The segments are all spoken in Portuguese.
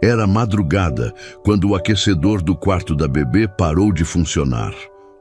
Era madrugada quando o aquecedor do quarto da bebê parou de funcionar.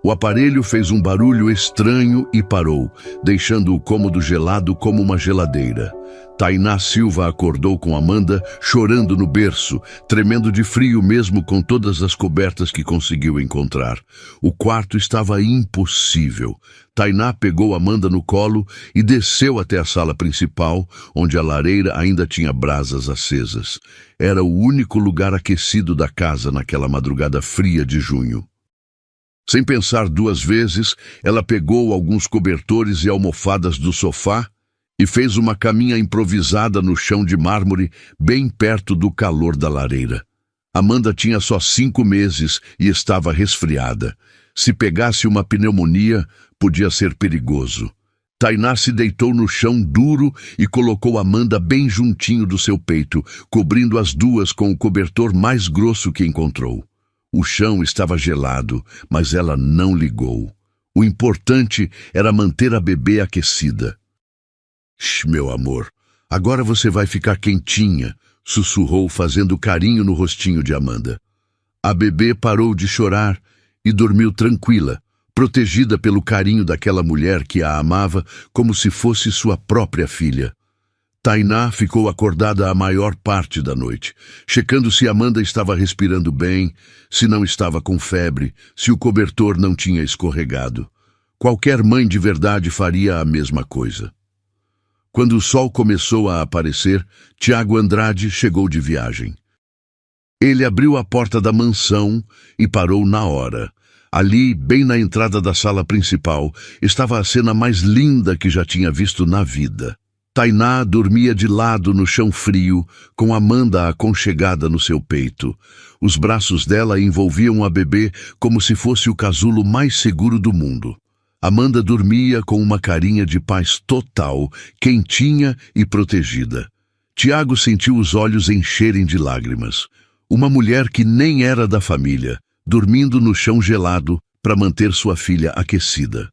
O aparelho fez um barulho estranho e parou, deixando o cômodo gelado como uma geladeira. Tainá Silva acordou com Amanda chorando no berço, tremendo de frio mesmo com todas as cobertas que conseguiu encontrar. O quarto estava impossível. Tainá pegou Amanda no colo e desceu até a sala principal, onde a lareira ainda tinha brasas acesas. Era o único lugar aquecido da casa naquela madrugada fria de junho. Sem pensar duas vezes, ela pegou alguns cobertores e almofadas do sofá e fez uma caminha improvisada no chão de mármore, bem perto do calor da lareira. Amanda tinha só 5 meses e estava resfriada. Se pegasse uma pneumonia, podia ser perigoso. Tainá se deitou no chão duro e colocou Amanda bem juntinho do seu peito, cobrindo as duas com o cobertor mais grosso que encontrou. O chão estava gelado, mas ela não ligou. O importante era manter a bebê aquecida. Meu amor, agora você vai ficar quentinha, sussurrou fazendo carinho no rostinho de Amanda. A bebê parou de chorar e dormiu tranquila, protegida pelo carinho daquela mulher que a amava como se fosse sua própria filha. Tainá ficou acordada a maior parte da noite, checando se Amanda estava respirando bem, se não estava com febre, se o cobertor não tinha escorregado. Qualquer mãe de verdade faria a mesma coisa. Quando o sol começou a aparecer, Tiago Andrade chegou de viagem. Ele abriu a porta da mansão e parou na hora. Ali, bem na entrada da sala principal, estava a cena mais linda que já tinha visto na vida. Tainá dormia de lado no chão frio, com Amanda aconchegada no seu peito. Os braços dela envolviam a bebê como se fosse o casulo mais seguro do mundo. Amanda dormia com uma carinha de paz total, quentinha e protegida. Tiago sentiu os olhos encherem de lágrimas. Uma mulher que nem era da família, dormindo no chão gelado para manter sua filha aquecida.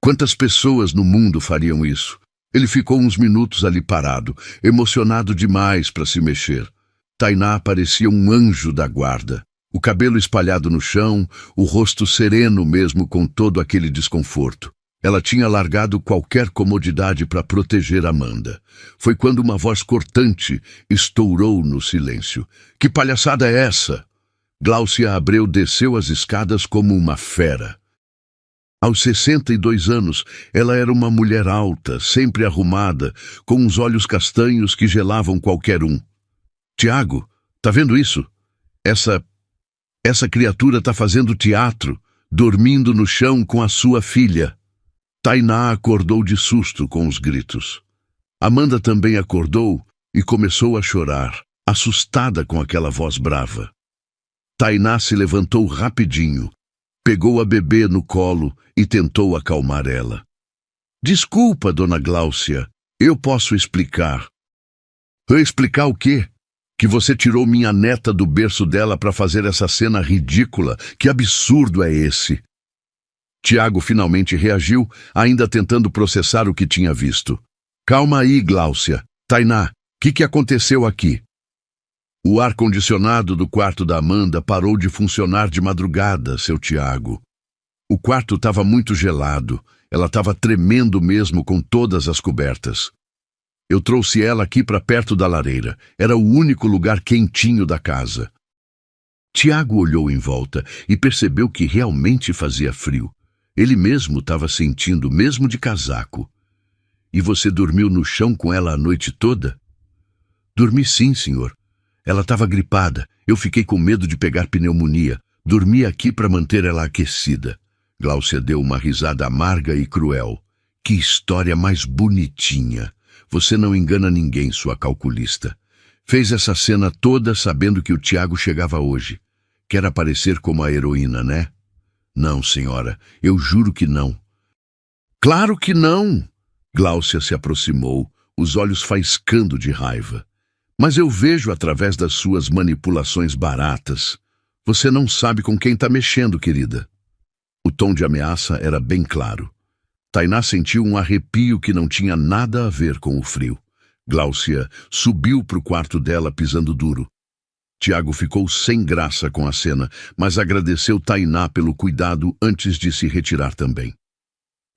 Quantas pessoas no mundo fariam isso? Ele ficou uns minutos ali parado, emocionado demais para se mexer. Tainá parecia um anjo da guarda. O cabelo espalhado no chão, o rosto sereno mesmo com todo aquele desconforto. Ela tinha largado qualquer comodidade para proteger Amanda. Foi quando uma voz cortante estourou no silêncio. Que palhaçada é essa? Gláucia Abreu desceu as escadas como uma fera. Aos 62 anos, ela era uma mulher alta, sempre arrumada, com uns olhos castanhos que gelavam qualquer um. Tiago, tá vendo isso? Essa criatura tá fazendo teatro, dormindo no chão com a sua filha. Tainá acordou de susto com os gritos. Amanda também acordou e começou a chorar, assustada com aquela voz brava. Tainá se levantou rapidinho, pegou a bebê no colo e tentou acalmar ela. Desculpa, dona Gláucia, eu posso explicar. Explicar o quê? Que você tirou minha neta do berço dela para fazer essa cena ridícula? Que absurdo é esse? Tiago finalmente reagiu, ainda tentando processar o que tinha visto. Calma aí, Gláucia. Tainá, o que aconteceu aqui? O ar-condicionado do quarto da Amanda parou de funcionar de madrugada, seu Tiago. O quarto estava muito gelado. Ela estava tremendo mesmo com todas as cobertas. Eu trouxe ela aqui para perto da lareira. Era o único lugar quentinho da casa. Tiago olhou em volta e percebeu que realmente fazia frio. Ele mesmo estava sentindo, mesmo de casaco. E você dormiu no chão com ela a noite toda? Dormi sim, senhor. Ela estava gripada. Eu fiquei com medo de pegar pneumonia. Dormi aqui para manter ela aquecida. Gláucia deu uma risada amarga e cruel. Que história mais bonitinha. Você não engana ninguém, sua calculista. Fez essa cena toda sabendo que o Tiago chegava hoje. Quer aparecer como a heroína, né? Não, senhora, eu juro que não. Claro que não! Gláucia se aproximou, os olhos faiscando de raiva. Mas eu vejo através das suas manipulações baratas. Você não sabe com quem está mexendo, querida. O tom de ameaça era bem claro. Tainá sentiu um arrepio que não tinha nada a ver com o frio. Gláucia subiu para o quarto dela pisando duro. Tiago ficou sem graça com a cena, mas agradeceu Tainá pelo cuidado antes de se retirar também.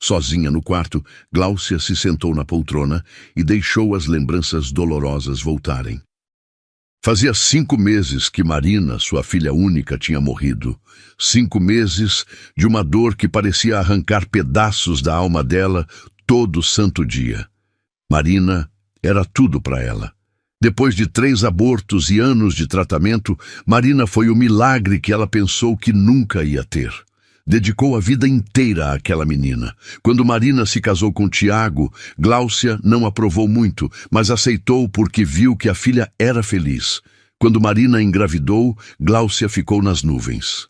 Sozinha no quarto, Gláucia se sentou na poltrona e deixou as lembranças dolorosas voltarem. Fazia 5 meses que Marina, sua filha única, tinha morrido. 5 meses de uma dor que parecia arrancar pedaços da alma dela todo santo dia. Marina era tudo para ela. Depois de 3 abortos e anos de tratamento, Marina foi o milagre que ela pensou que nunca ia ter. Dedicou a vida inteira àquela menina. Quando Marina se casou com Tiago, Gláucia não aprovou muito, mas aceitou porque viu que a filha era feliz. Quando Marina engravidou, Gláucia ficou nas nuvens.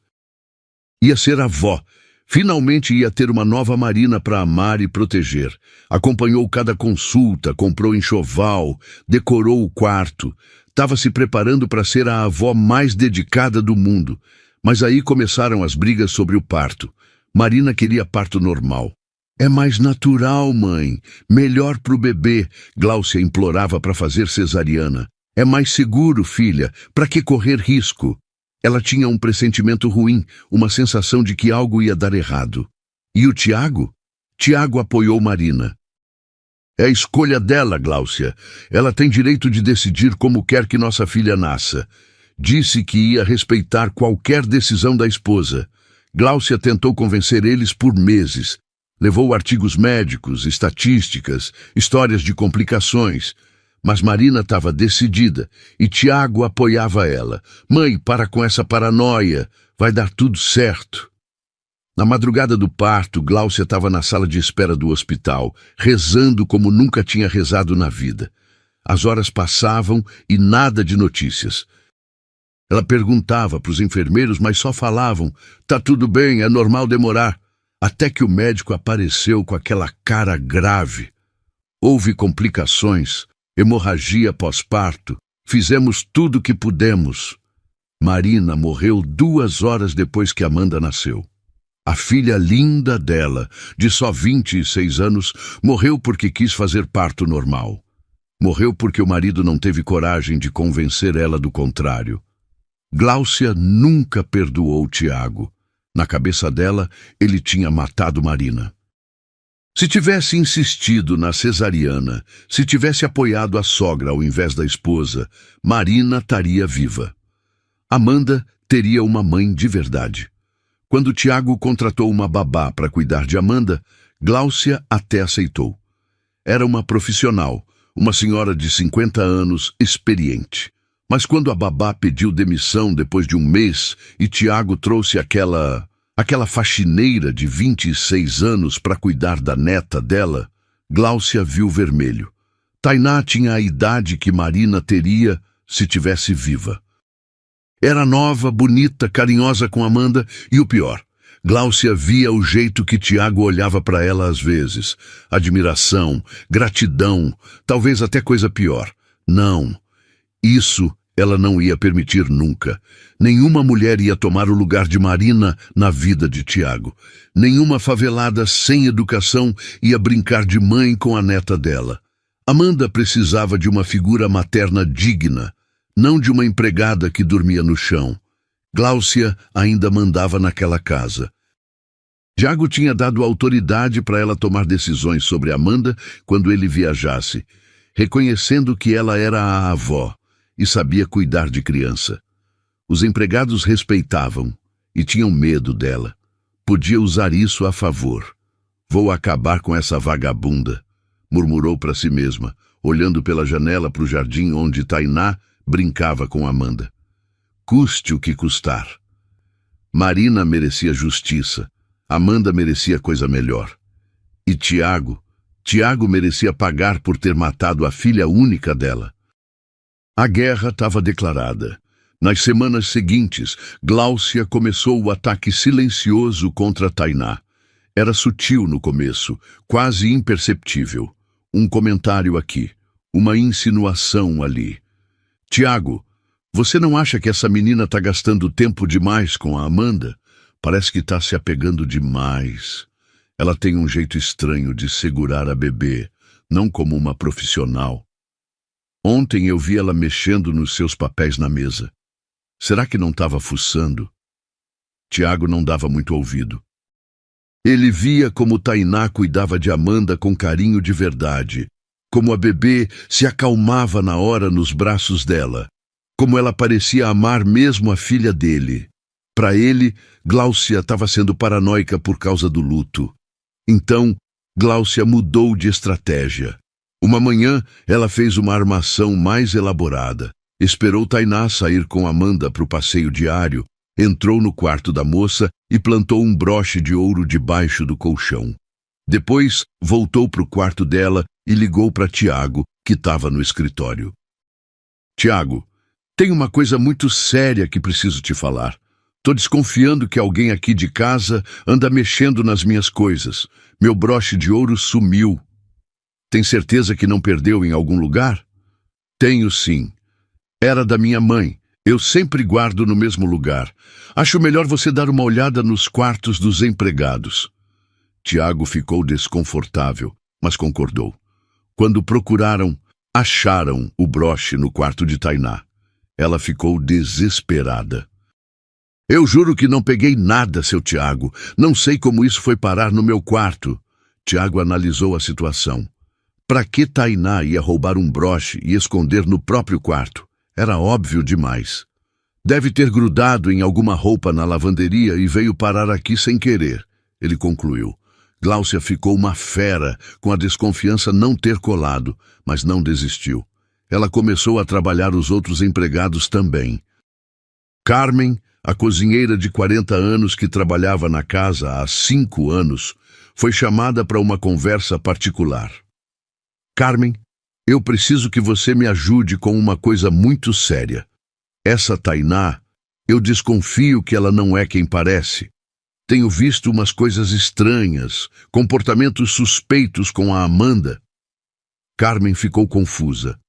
Ia ser avó. Finalmente ia ter uma nova Marina para amar e proteger. Acompanhou cada consulta, comprou enxoval, decorou o quarto. Estava se preparando para ser a avó mais dedicada do mundo. Mas aí começaram as brigas sobre o parto. Marina queria parto normal. É mais natural, mãe. Melhor para o bebê, Gláucia implorava para fazer cesariana. É mais seguro, filha. Para que correr risco? Ela tinha um pressentimento ruim, uma sensação de que algo ia dar errado. E o Tiago? Tiago apoiou Marina. É a escolha dela, Gláucia. Ela tem direito de decidir como quer que nossa filha nasça. Disse que ia respeitar qualquer decisão da esposa. Gláucia tentou convencer eles por meses. Levou artigos médicos, estatísticas, histórias de complicações. Mas Marina estava decidida e Tiago apoiava ela. Mãe, para com essa paranoia. Vai dar tudo certo. Na madrugada do parto, Gláucia estava na sala de espera do hospital, rezando como nunca tinha rezado na vida. As horas passavam e nada de notícias. Ela perguntava para os enfermeiros, mas só falavam: tá tudo bem, é normal demorar. Até que o médico apareceu com aquela cara grave. Houve complicações, hemorragia pós-parto. Fizemos tudo o que pudemos. Marina morreu 2 horas depois que Amanda nasceu. A filha linda dela, de só 26 anos, morreu porque quis fazer parto normal. Morreu porque o marido não teve coragem de convencer ela do contrário. Gláucia nunca perdoou Tiago. Na cabeça dela, ele tinha matado Marina. Se tivesse insistido na cesariana, se tivesse apoiado a sogra ao invés da esposa, Marina estaria viva. Amanda teria uma mãe de verdade. Quando Tiago contratou uma babá para cuidar de Amanda, Gláucia até aceitou. Era uma profissional, uma senhora de 50 anos, experiente. Mas quando a babá pediu demissão depois de 1 mês e Tiago trouxe aquela faxineira de 26 anos para cuidar da neta dela, Gláucia viu vermelho. Tainá tinha a idade que Marina teria se tivesse viva. Era nova, bonita, carinhosa com Amanda e o pior, Gláucia via o jeito que Tiago olhava para ela às vezes. Admiração, gratidão, talvez até coisa pior. Não, isso ela não ia permitir nunca. Nenhuma mulher ia tomar o lugar de Marina na vida de Tiago. Nenhuma favelada sem educação ia brincar de mãe com a neta dela. Amanda precisava de uma figura materna digna, não de uma empregada que dormia no chão. Gláucia ainda mandava naquela casa. Tiago tinha dado autoridade para ela tomar decisões sobre Amanda quando ele viajasse, reconhecendo que ela era a avó e sabia cuidar de criança. Os empregados respeitavam e tinham medo dela. Podia usar isso a favor. Vou acabar com essa vagabunda, murmurou para si mesma, olhando pela janela para o jardim onde Tainá brincava com Amanda. Custe o que custar. Marina merecia justiça. Amanda merecia coisa melhor. E Tiago merecia pagar por ter matado a filha única dela. A guerra estava declarada. Nas semanas seguintes, Gláucia começou o ataque silencioso contra Tainá. Era sutil no começo, quase imperceptível. Um comentário aqui, uma insinuação ali. Tiago, você não acha que essa menina está gastando tempo demais com a Amanda? Parece que está se apegando demais. Ela tem um jeito estranho de segurar a bebê, não como uma profissional. Ontem eu vi ela mexendo nos seus papéis na mesa. Será que não estava fuçando? Tiago não dava muito ouvido. Ele via como Tainá cuidava de Amanda com carinho de verdade, como a bebê se acalmava na hora nos braços dela, como ela parecia amar mesmo a filha dele. Para ele, Gláucia estava sendo paranoica por causa do luto. Então, Gláucia mudou de estratégia. Uma manhã, ela fez uma armação mais elaborada. Esperou Tainá sair com Amanda para o passeio diário, entrou no quarto da moça e plantou um broche de ouro debaixo do colchão. Depois, voltou para o quarto dela e ligou para Tiago, que estava no escritório. Tiago, tem uma coisa muito séria que preciso te falar. Tô desconfiando que alguém aqui de casa anda mexendo nas minhas coisas. Meu broche de ouro sumiu. Tem certeza que não perdeu em algum lugar? Tenho sim. Era da minha mãe. Eu sempre guardo no mesmo lugar. Acho melhor você dar uma olhada nos quartos dos empregados. Tiago ficou desconfortável, mas concordou. Quando procuraram, acharam o broche no quarto de Tainá. Ela ficou desesperada. Eu juro que não peguei nada, seu Tiago. Não sei como isso foi parar no meu quarto. Tiago analisou a situação. Para que Tainá ia roubar um broche e esconder no próprio quarto? Era óbvio demais. Deve ter grudado em alguma roupa na lavanderia e veio parar aqui sem querer, ele concluiu. Gláucia ficou uma fera com a desconfiança não ter colado, mas não desistiu. Ela começou a trabalhar os outros empregados também. Carmen, a cozinheira de 40 anos que trabalhava na casa há 5 anos, foi chamada para uma conversa particular. Carmen, eu preciso que você me ajude com uma coisa muito séria. Essa Tainá, eu desconfio que ela não é quem parece. Tenho visto umas coisas estranhas, comportamentos suspeitos com a Amanda. Carmen ficou confusa.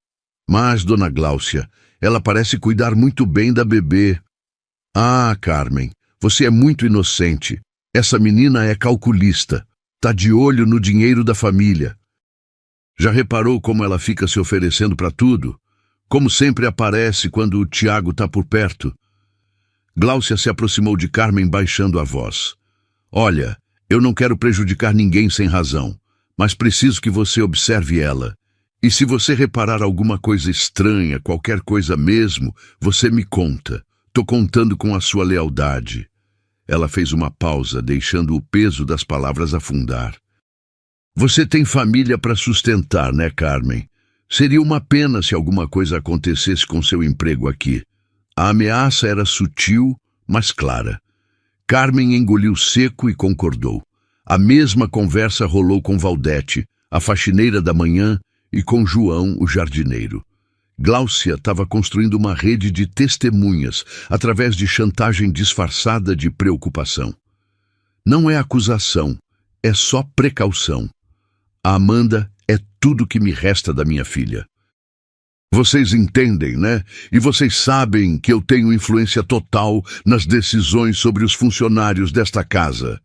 Mas, dona Gláucia, ela parece cuidar muito bem da bebê. Ah, Carmen, você é muito inocente. Essa menina é calculista. Tá de olho no dinheiro da família. Já reparou como ela fica se oferecendo para tudo? Como sempre aparece quando o Tiago está por perto. Gláucia se aproximou de Carmen baixando a voz. Olha, eu não quero prejudicar ninguém sem razão, mas preciso que você observe ela. E se você reparar alguma coisa estranha, qualquer coisa mesmo, você me conta. Tô contando com a sua lealdade. Ela fez uma pausa, deixando o peso das palavras afundar. Você tem família para sustentar, né, Carmen? Seria uma pena se alguma coisa acontecesse com seu emprego aqui. A ameaça era sutil, mas clara. Carmen engoliu seco e concordou. A mesma conversa rolou com Valdete, a faxineira da manhã, e com João, o jardineiro. Gláucia estava construindo uma rede de testemunhas através de chantagem disfarçada de preocupação. Não é acusação, é só precaução. A Amanda é tudo que me resta da minha filha. Vocês entendem, né? E vocês sabem que eu tenho influência total nas decisões sobre os funcionários desta casa.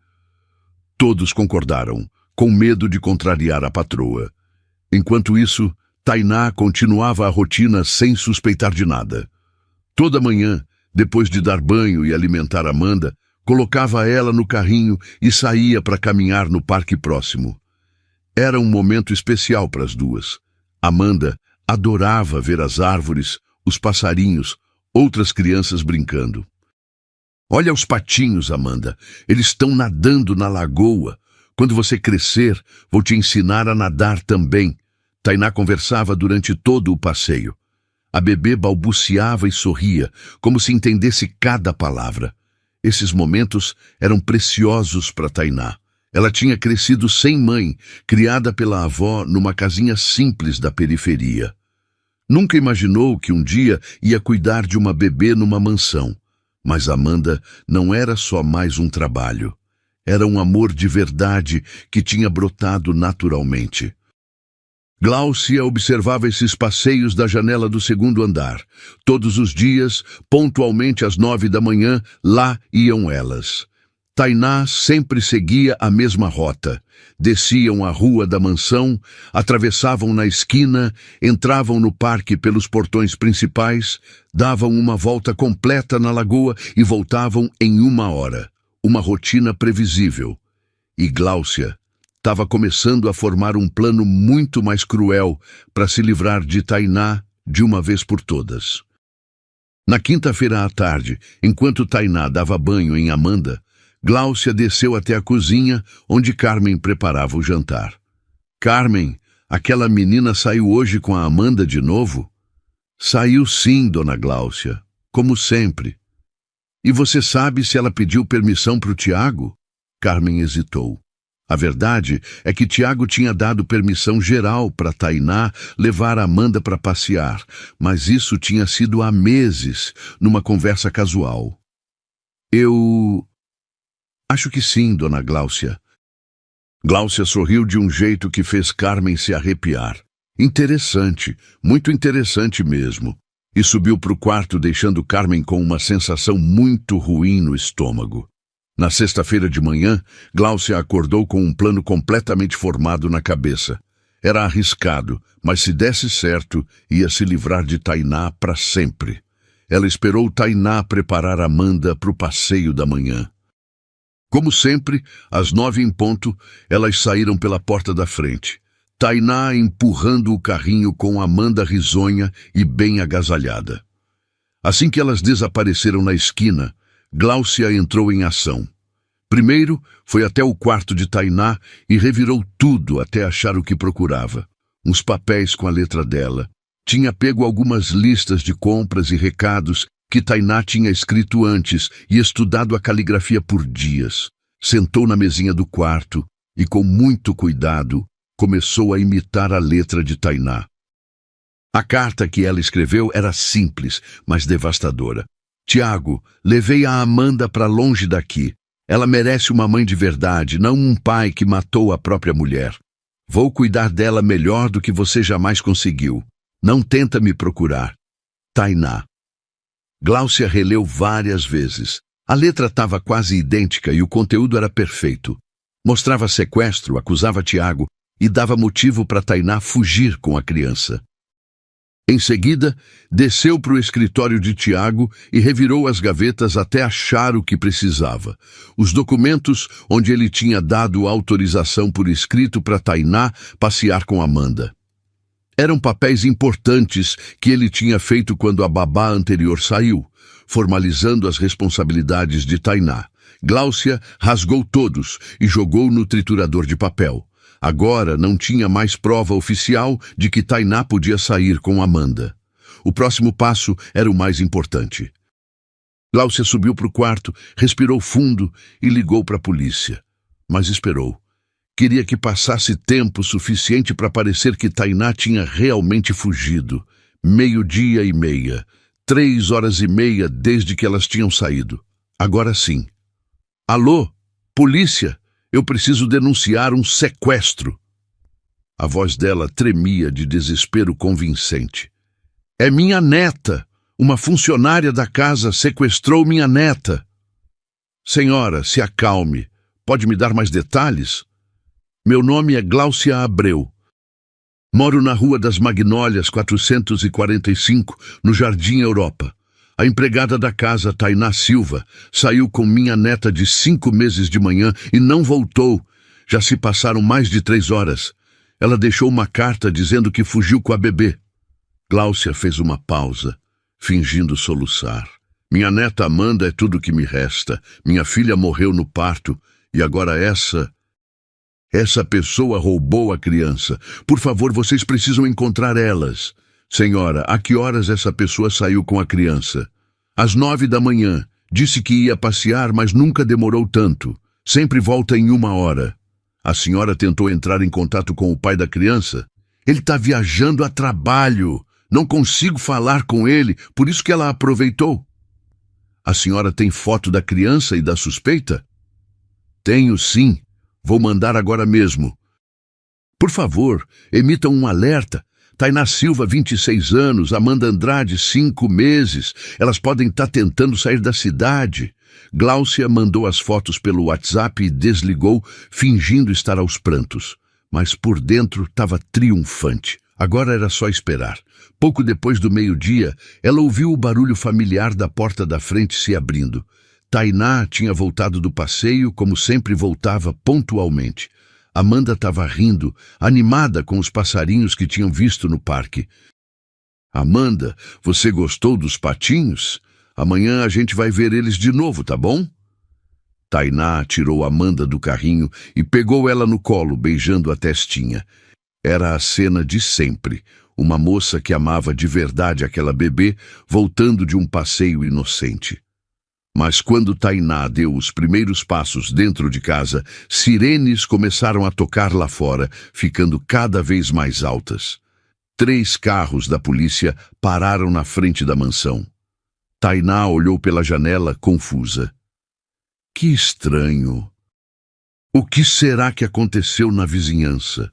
Todos concordaram, com medo de contrariar a patroa. Enquanto isso, Tainá continuava a rotina sem suspeitar de nada. Toda manhã, depois de dar banho e alimentar Amanda, colocava ela no carrinho e saía para caminhar no parque próximo. Era um momento especial para as duas. Amanda adorava ver as árvores, os passarinhos, outras crianças brincando. Olha os patinhos, Amanda. Eles estão nadando na lagoa. Quando você crescer, vou te ensinar a nadar também. Tainá conversava durante todo o passeio. A bebê balbuciava e sorria, como se entendesse cada palavra. Esses momentos eram preciosos para Tainá. Ela tinha crescido sem mãe, criada pela avó numa casinha simples da periferia. Nunca imaginou que um dia ia cuidar de uma bebê numa mansão. Mas Amanda não era só mais um trabalho. Era um amor de verdade que tinha brotado naturalmente. Gláucia observava esses passeios da janela do 2º andar. Todos os dias, pontualmente às 9 da manhã, lá iam elas. Tainá sempre seguia a mesma rota. Desciam a rua da mansão, atravessavam na esquina, entravam no parque pelos portões principais, davam uma volta completa na lagoa e voltavam em 1 hora. Uma rotina previsível. E Gláucia estava começando a formar um plano muito mais cruel para se livrar de Tainá de uma vez por todas. Na quinta-feira à tarde, enquanto Tainá dava banho em Amanda, Gláucia desceu até a cozinha, onde Carmen preparava o jantar. Carmen, aquela menina saiu hoje com a Amanda de novo? Saiu sim, dona Gláucia, como sempre. E você sabe se ela pediu permissão para o Tiago? Carmen hesitou. A verdade é que Tiago tinha dado permissão geral para Tainá levar a Amanda para passear, mas isso tinha sido há meses, numa conversa casual. Acho que sim, dona Gláucia. Gláucia sorriu de um jeito que fez Carmen se arrepiar. Interessante, muito interessante mesmo. E subiu para o quarto, deixando Carmen com uma sensação muito ruim no estômago. Na sexta-feira de manhã, Gláucia acordou com um plano completamente formado na cabeça. Era arriscado, mas se desse certo, ia se livrar de Tainá para sempre. Ela esperou Tainá preparar Amanda para o passeio da manhã. Como sempre, às 9 em ponto, elas saíram pela porta da frente. Tainá empurrando o carrinho com Amanda risonha e bem agasalhada. Assim que elas desapareceram na esquina, Gláucia entrou em ação. Primeiro, foi até o quarto de Tainá e revirou tudo até achar o que procurava. Uns papéis com a letra dela. Tinha pego algumas listas de compras e recados que Tainá tinha escrito antes e estudado a caligrafia por dias. Sentou na mesinha do quarto e, com muito cuidado, começou a imitar a letra de Tainá. A carta que ela escreveu era simples, mas devastadora. Tiago, levei a Amanda para longe daqui. Ela merece uma mãe de verdade, não um pai que matou a própria mulher. Vou cuidar dela melhor do que você jamais conseguiu. Não tenta me procurar. Tainá. Gláucia releu várias vezes. A letra estava quase idêntica e o conteúdo era perfeito. Mostrava sequestro, acusava Tiago e dava motivo para Tainá fugir com a criança. Em seguida, desceu para o escritório de Tiago e revirou as gavetas até achar o que precisava. Os documentos onde ele tinha dado autorização por escrito para Tainá passear com Amanda. Eram papéis importantes que ele tinha feito quando a babá anterior saiu, formalizando as responsabilidades de Tainá. Gláucia rasgou todos e jogou no triturador de papel. Agora não tinha mais prova oficial de que Tainá podia sair com Amanda. O próximo passo era o mais importante. Gláucia subiu para o quarto, respirou fundo e ligou para a polícia. Mas esperou. Queria que passasse tempo suficiente para parecer que Tainá tinha realmente fugido. 12:30, 3h30 desde que elas tinham saído. Agora sim. Alô? Polícia? Eu preciso denunciar um sequestro. A voz dela tremia de desespero convincente. É minha neta. Uma funcionária da casa sequestrou minha neta. Senhora, se acalme. Pode me dar mais detalhes? Meu nome é Gláucia Abreu. Moro na Rua das Magnólias, 445, no Jardim Europa. A empregada da casa, Tainá Silva, saiu com minha neta de 5 meses de manhã e não voltou. Já se passaram mais de 3 horas. Ela deixou uma carta dizendo que fugiu com a bebê. Gláucia fez uma pausa, fingindo soluçar. Minha neta Amanda é tudo que me resta. Minha filha morreu no parto e agora essa pessoa roubou a criança. Por favor, vocês precisam encontrar elas. Senhora, a que horas essa pessoa saiu com a criança? Às 9 da manhã. Disse que ia passear, mas nunca demorou tanto. Sempre volta em 1 hora. A senhora tentou entrar em contato com o pai da criança? Ele está viajando a trabalho. Não consigo falar com ele, por isso que ela aproveitou. A senhora tem foto da criança e da suspeita? Tenho sim. Vou mandar agora mesmo. Por favor, emitam um alerta. Tainá Silva, 26 anos, Amanda Andrade, 5 meses. Elas podem estar tentando sair da cidade. Gláucia mandou as fotos pelo WhatsApp e desligou, fingindo estar aos prantos. Mas por dentro estava triunfante. Agora era só esperar. Pouco depois do meio-dia, ela ouviu o barulho familiar da porta da frente se abrindo. Tainá tinha voltado do passeio, como sempre voltava pontualmente. Amanda estava rindo, animada com os passarinhos que tinham visto no parque. Amanda, você gostou dos patinhos? Amanhã a gente vai ver eles de novo, tá bom? Tainá tirou Amanda do carrinho e pegou ela no colo, beijando a testinha. Era a cena de sempre. Uma moça que amava de verdade aquela bebê, voltando de um passeio inocente. Mas quando Tainá deu os primeiros passos dentro de casa, sirenes começaram a tocar lá fora, ficando cada vez mais altas. 3 carros da polícia pararam na frente da mansão. Tainá olhou pela janela, confusa. Que estranho. O que será que aconteceu na vizinhança?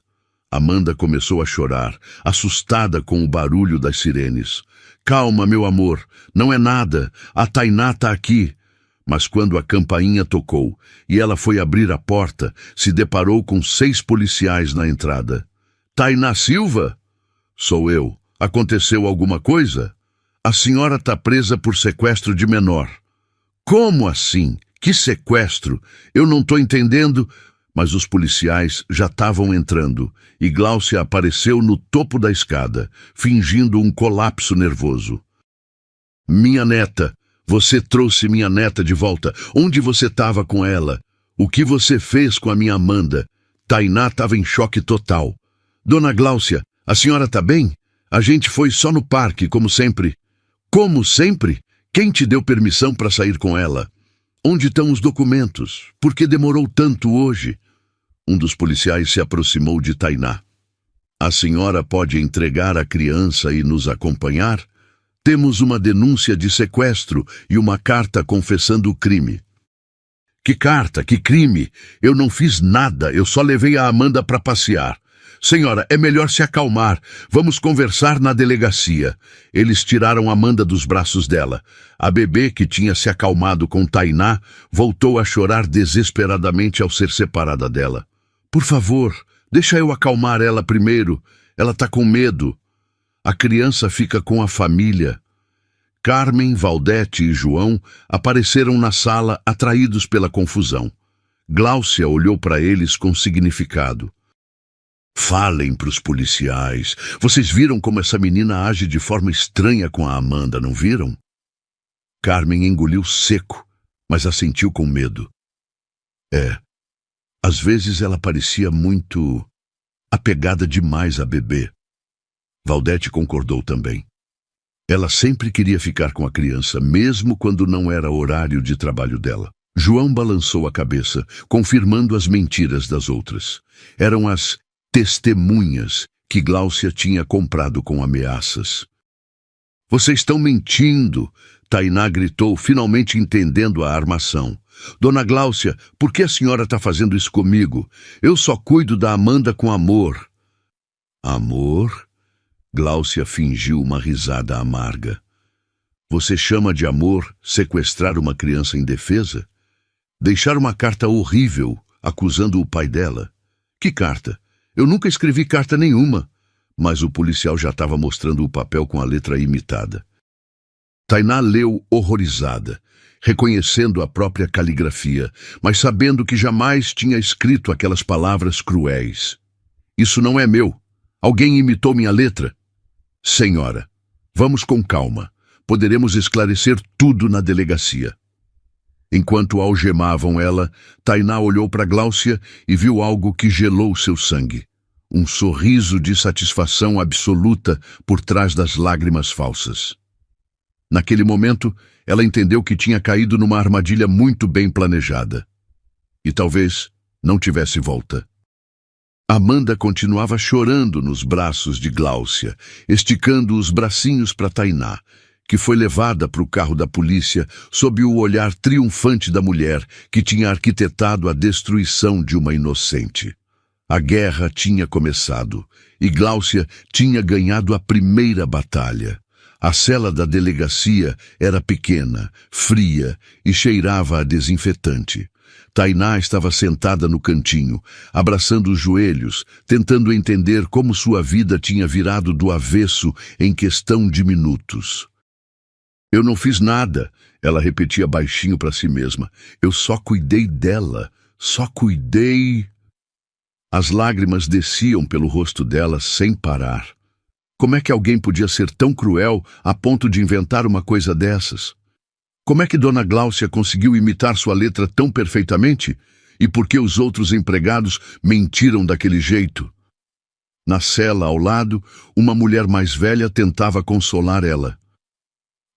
Amanda começou a chorar, assustada com o barulho das sirenes. Calma, meu amor, não é nada, a Tainá tá aqui. Mas quando a campainha tocou e ela foi abrir a porta, se deparou com 6 policiais na entrada. Tainá Silva? Sou eu. Aconteceu alguma coisa? A senhora tá presa por sequestro de menor. Como assim? Que sequestro? Eu não tô entendendo. Mas os policiais já estavam entrando e Gláucia apareceu no topo da escada, fingindo um colapso nervoso. Minha neta, você trouxe minha neta de volta. Onde você estava com ela? O que você fez com a minha Amanda? Tainá estava em choque total. Dona Gláucia, a senhora tá bem? A gente foi só no parque, como sempre. Como sempre? Quem te deu permissão para sair com ela? Onde estão os documentos? Por que demorou tanto hoje? Um dos policiais se aproximou de Tainá. A senhora pode entregar a criança e nos acompanhar? Temos uma denúncia de sequestro e uma carta confessando o crime. Que carta? Que crime? Eu não fiz nada, eu só levei a Amanda para passear. Senhora, é melhor se acalmar. Vamos conversar na delegacia. Eles tiraram Amanda dos braços dela. A bebê, que tinha se acalmado com Tainá, voltou a chorar desesperadamente ao ser separada dela. Por favor, deixa eu acalmar ela primeiro. Ela está com medo. A criança fica com a família. Carmen, Valdete e João apareceram na sala, atraídos pela confusão. Gláucia olhou para eles com significado. Falem para os policiais. Vocês viram como essa menina age de forma estranha com a Amanda, não viram? Carmen engoliu seco, mas assentiu com medo. Às vezes ela parecia muito apegada demais à bebê. Valdete concordou também. Ela sempre queria ficar com a criança, mesmo quando não era horário de trabalho dela. João balançou a cabeça, confirmando as mentiras das outras. Eram as testemunhas que Gláucia tinha comprado com ameaças. Vocês estão mentindo, Tainá gritou, finalmente entendendo a armação. Dona Gláucia, por que a senhora está fazendo isso comigo? Eu só cuido da Amanda com amor. Amor? Gláucia fingiu uma risada amarga. Você chama de amor sequestrar uma criança indefesa? Deixar uma carta horrível acusando o pai dela? Que carta? Eu nunca escrevi carta nenhuma. Mas o policial já estava mostrando o papel com a letra imitada. Tainá leu horrorizada, reconhecendo a própria caligrafia, mas sabendo que jamais tinha escrito aquelas palavras cruéis. Isso não é meu. Alguém imitou minha letra. Senhora, vamos com calma. Poderemos esclarecer tudo na delegacia. Enquanto algemavam ela, Tainá olhou para Gláucia e viu algo que gelou seu sangue. Um sorriso de satisfação absoluta por trás das lágrimas falsas. Naquele momento, ela entendeu que tinha caído numa armadilha muito bem planejada. E talvez não tivesse volta. Amanda continuava chorando nos braços de Gláucia, esticando os bracinhos para Tainá, que foi levada para o carro da polícia sob o olhar triunfante da mulher que tinha arquitetado a destruição de uma inocente. A guerra tinha começado e Gláucia tinha ganhado a primeira batalha. A cela da delegacia era pequena, fria e cheirava a desinfetante. Tainá estava sentada no cantinho, abraçando os joelhos, tentando entender como sua vida tinha virado do avesso em questão de minutos. Eu não fiz nada, ela repetia baixinho para si mesma. Eu só cuidei dela, só cuidei. As lágrimas desciam pelo rosto dela sem parar. Como é que alguém podia ser tão cruel a ponto de inventar uma coisa dessas? Como é que Dona Gláucia conseguiu imitar sua letra tão perfeitamente? E por que os outros empregados mentiram daquele jeito? Na cela ao lado, uma mulher mais velha tentava consolar ela.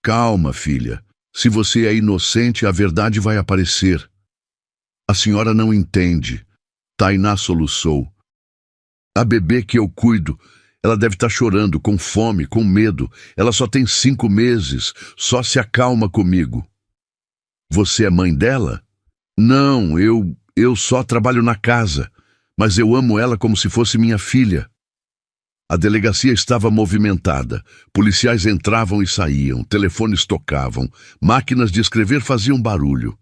Calma, filha. Se você é inocente, a verdade vai aparecer. A senhora não entende. Tainá soluçou. A bebê que eu cuido, ela deve estar chorando, com fome, com medo. Ela só tem 5 meses. Só se acalma comigo. Você é mãe dela? Não, eu só trabalho na casa. Mas eu amo ela como se fosse minha filha. A delegacia estava movimentada. Policiais entravam e saíam, telefones tocavam, máquinas de escrever faziam barulho.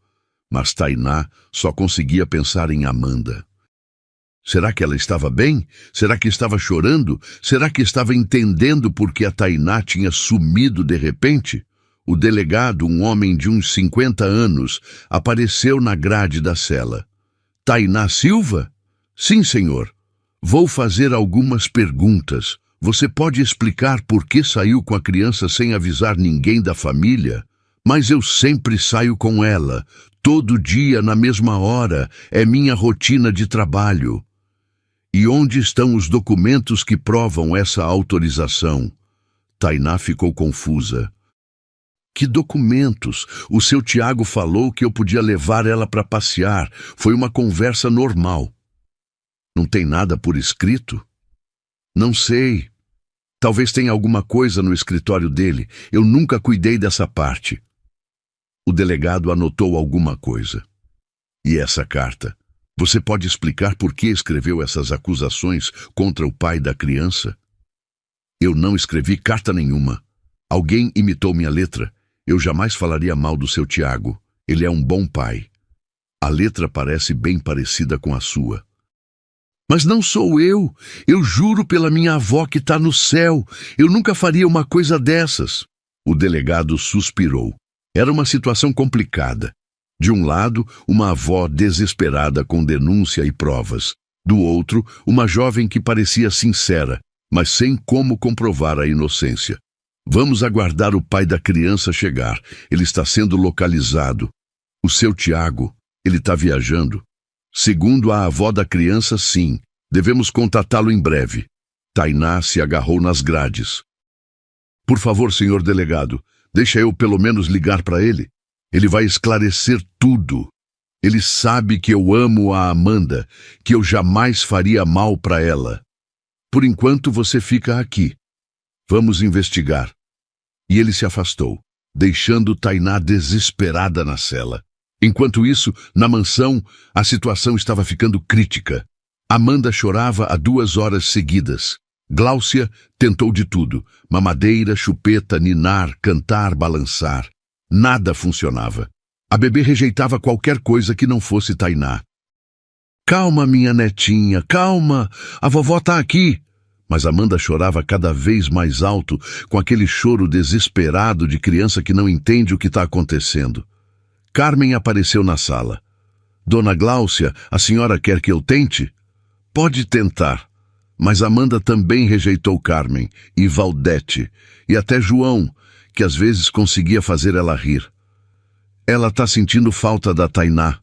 Mas Tainá só conseguia pensar em Amanda. Será que ela estava bem? Será que estava chorando? Será que estava entendendo por que a Tainá tinha sumido de repente? O delegado, um homem de uns 50 anos, apareceu na grade da cela. Tainá Silva? Sim, senhor. Vou fazer algumas perguntas. Você pode explicar por que saiu com a criança sem avisar ninguém da família? Mas eu sempre saio com ela. Todo dia, na mesma hora. É minha rotina de trabalho. E onde estão os documentos que provam essa autorização? Tainá ficou confusa. Que documentos? O seu Tiago falou que eu podia levar ela para passear. Foi uma conversa normal. Não tem nada por escrito? Não sei. Talvez tenha alguma coisa no escritório dele. Eu nunca cuidei dessa parte. O delegado anotou alguma coisa. E essa carta? Você pode explicar por que escreveu essas acusações contra o pai da criança? Eu não escrevi carta nenhuma. Alguém imitou minha letra. Eu jamais falaria mal do seu Tiago. Ele é um bom pai. A letra parece bem parecida com a sua. Mas não sou eu. Eu juro pela minha avó que está no céu. Eu nunca faria uma coisa dessas. O delegado suspirou. Era uma situação complicada. De um lado, uma avó desesperada com denúncia e provas. Do outro, uma jovem que parecia sincera, mas sem como comprovar a inocência. Vamos aguardar o pai da criança chegar. Ele está sendo localizado. O seu Tiago, ele está viajando. Segundo a avó da criança, sim. Devemos contatá-lo em breve. Tainá se agarrou nas grades. Por favor, senhor delegado, deixa eu pelo menos ligar para ele. Ele vai esclarecer tudo. Ele sabe que eu amo a Amanda, que eu jamais faria mal para ela. Por enquanto você fica aqui. Vamos investigar. E ele se afastou, deixando Tainá desesperada na cela. Enquanto isso, na mansão, a situação estava ficando crítica. Amanda chorava há 2 horas seguidas. Gláucia tentou de tudo: mamadeira, chupeta, ninar, cantar, balançar. Nada funcionava. A bebê rejeitava qualquer coisa que não fosse Tainá. Calma, minha netinha, calma, a vovó está aqui. Mas Amanda chorava cada vez mais alto, com aquele choro desesperado de criança que não entende o que está acontecendo. Carmen apareceu na sala. Dona Gláucia, a senhora quer que eu tente? Pode tentar. Mas Amanda também rejeitou Carmen, e Valdete, e até João, que às vezes conseguia fazer ela rir. Ela está sentindo falta da Tainá,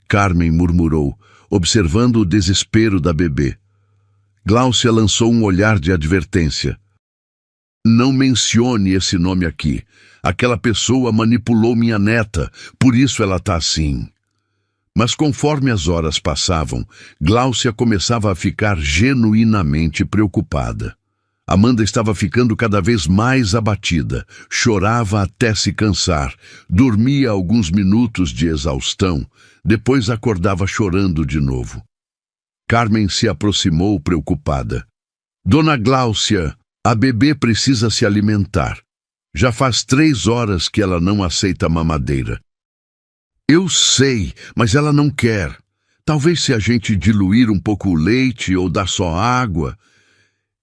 Carmen murmurou, observando o desespero da bebê. Gláucia lançou um olhar de advertência. Não mencione esse nome aqui. Aquela pessoa manipulou minha neta, por isso ela está assim. Mas conforme as horas passavam, Gláucia começava a ficar genuinamente preocupada. Amanda estava ficando cada vez mais abatida, chorava até se cansar, dormia alguns minutos de exaustão, depois acordava chorando de novo. Carmen se aproximou preocupada. Dona Gláucia, a bebê precisa se alimentar. Já faz 3 horas que ela não aceita a mamadeira. Eu sei, mas ela não quer. Talvez se a gente diluir um pouco o leite ou dar só água.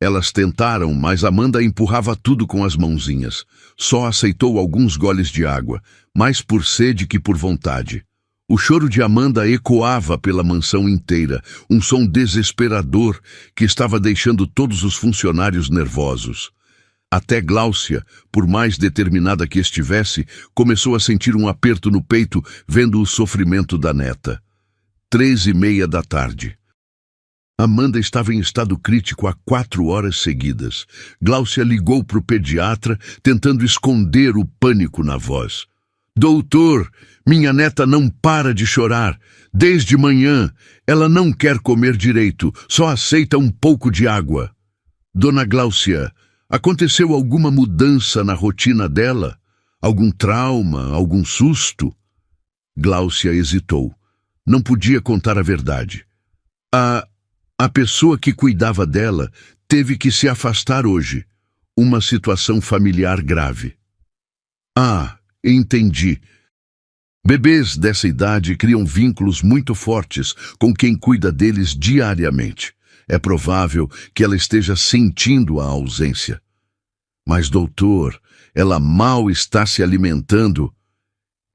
Elas tentaram, mas Amanda empurrava tudo com as mãozinhas. Só aceitou alguns goles de água, mais por sede que por vontade. O choro de Amanda ecoava pela mansão inteira, um som desesperador que estava deixando todos os funcionários nervosos. Até Gláucia, por mais determinada que estivesse, começou a sentir um aperto no peito vendo o sofrimento da neta. 3:30 da tarde. Amanda estava em estado crítico há 4 horas seguidas. Gláucia ligou para o pediatra, tentando esconder o pânico na voz. Doutor, minha neta não para de chorar. Desde manhã, ela não quer comer direito, só aceita um pouco de água. Dona Gláucia, aconteceu alguma mudança na rotina dela? Algum trauma, algum susto? Gláucia hesitou. Não podia contar a verdade. A pessoa que cuidava dela teve que se afastar hoje. Uma situação familiar grave. Entendi. Bebês dessa idade criam vínculos muito fortes com quem cuida deles diariamente. É provável que ela esteja sentindo a ausência. Mas, doutor, ela mal está se alimentando.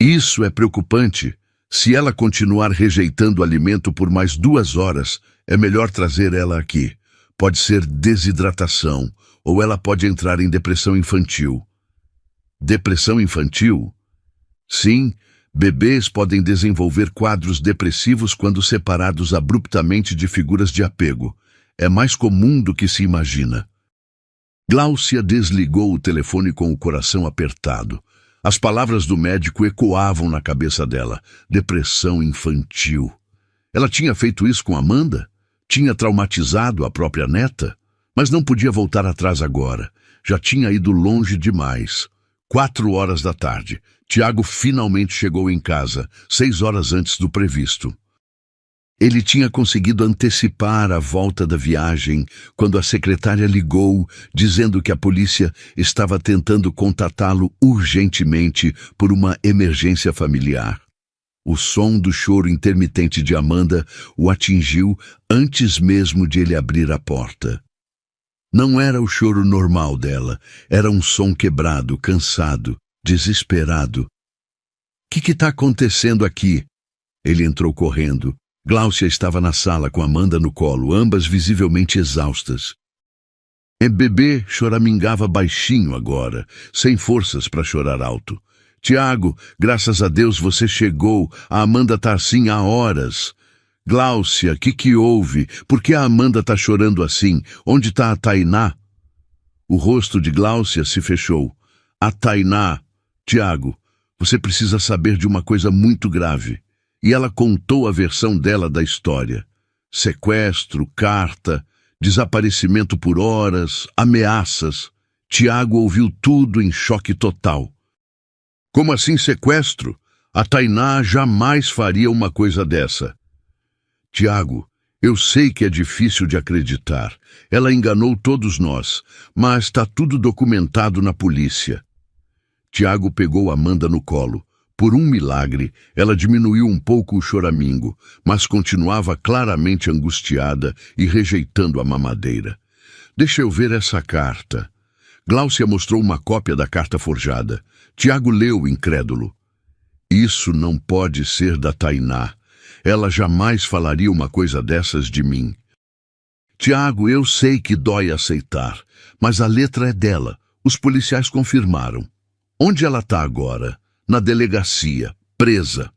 Isso é preocupante. Se ela continuar rejeitando o alimento por mais 2 horas, é melhor trazer ela aqui. Pode ser desidratação, ou ela pode entrar em depressão infantil. Depressão infantil? Sim, bebês podem desenvolver quadros depressivos quando separados abruptamente de figuras de apego. É mais comum do que se imagina. Gláucia desligou o telefone com o coração apertado. As palavras do médico ecoavam na cabeça dela. Depressão infantil. Ela tinha feito isso com Amanda? Tinha traumatizado a própria neta? Mas não podia voltar atrás agora. Já tinha ido longe demais. 4 horas da tarde. Tiago finalmente chegou em casa, 6 horas antes do previsto. Ele tinha conseguido antecipar a volta da viagem quando a secretária ligou, dizendo que a polícia estava tentando contatá-lo urgentemente por uma emergência familiar. O som do choro intermitente de Amanda o atingiu antes mesmo de ele abrir a porta. Não era o choro normal dela, era um som quebrado, cansado, desesperado. O que está acontecendo aqui? Ele entrou correndo. Gláucia estava na sala com Amanda no colo, ambas visivelmente exaustas. Bebê choramingava baixinho agora, sem forças para chorar alto. Tiago, graças a Deus você chegou. A Amanda tá assim há horas. Gláucia, que houve? Por que a Amanda tá chorando assim? Onde está a Tainá? O rosto de Gláucia se fechou. A Tainá. Tiago, você precisa saber de uma coisa muito grave. E ela contou a versão dela da história. Sequestro, carta, desaparecimento por horas, ameaças. Tiago ouviu tudo em choque total. Como assim sequestro? A Tainá jamais faria uma coisa dessa. Tiago, eu sei que é difícil de acreditar. Ela enganou todos nós, mas está tudo documentado na polícia. Tiago pegou Amanda no colo. Por um milagre, ela diminuiu um pouco o choramingo, mas continuava claramente angustiada e rejeitando a mamadeira. Deixa eu ver essa carta. Gláucia mostrou uma cópia da carta forjada. Tiago leu, incrédulo. Isso não pode ser da Tainá. Ela jamais falaria uma coisa dessas de mim. Tiago, eu sei que dói aceitar, mas a letra é dela. Os policiais confirmaram. Onde ela está agora? Na delegacia, presa.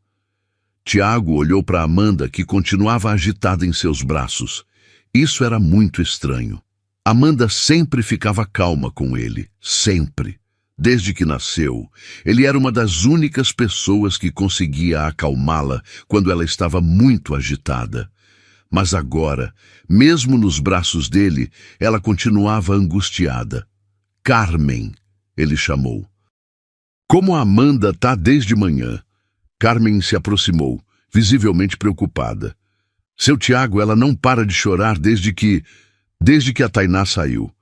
Tiago olhou para Amanda, que continuava agitada em seus braços. Isso era muito estranho. Amanda sempre ficava calma com ele, sempre. Desde que nasceu, ele era uma das únicas pessoas que conseguia acalmá-la quando ela estava muito agitada. Mas agora, mesmo nos braços dele, ela continuava angustiada. Carmen, ele chamou. Como a Amanda está desde manhã? Carmen se aproximou, visivelmente preocupada. Seu Tiago, ela não para de chorar desde que a Tainá saiu.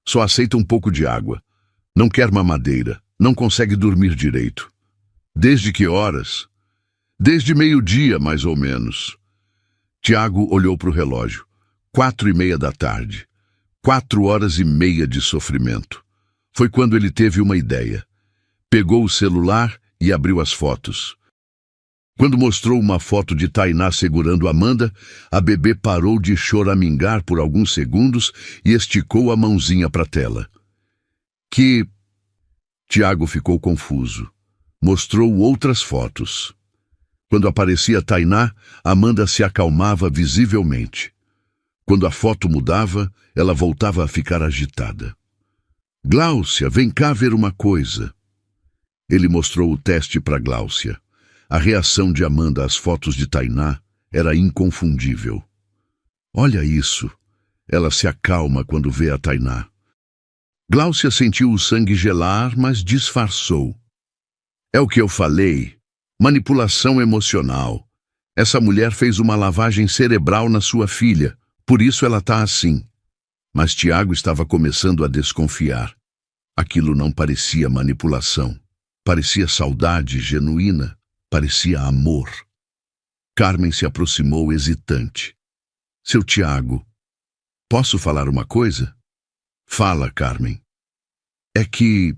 Só aceita um pouco de água. Não quer mamadeira. Não consegue dormir direito. Desde que horas? Desde meio-dia, mais ou menos. Tiago olhou para o relógio. 4:30 da tarde. 4 horas e meia de sofrimento. Foi quando ele teve uma ideia. Pegou o celular e abriu as fotos. Quando mostrou uma foto de Tainá segurando Amanda, a bebê parou de choramingar por alguns segundos e esticou a mãozinha para a tela. Tiago ficou confuso. Mostrou outras fotos. Quando aparecia Tainá, Amanda se acalmava visivelmente. Quando a foto mudava, ela voltava a ficar agitada. Gláucia, vem cá ver uma coisa. Ele mostrou o teste para Gláucia. A reação de Amanda às fotos de Tainá era inconfundível. Olha isso. Ela se acalma quando vê a Tainá. Gláucia sentiu o sangue gelar, mas disfarçou. É o que eu falei. Manipulação emocional. Essa mulher fez uma lavagem cerebral na sua filha. Por isso ela está assim. Mas Tiago estava começando a desconfiar. Aquilo não parecia manipulação. Parecia saudade genuína. Parecia amor. Carmen se aproximou hesitante. Seu Tiago, posso falar uma coisa? Fala, Carmen. É que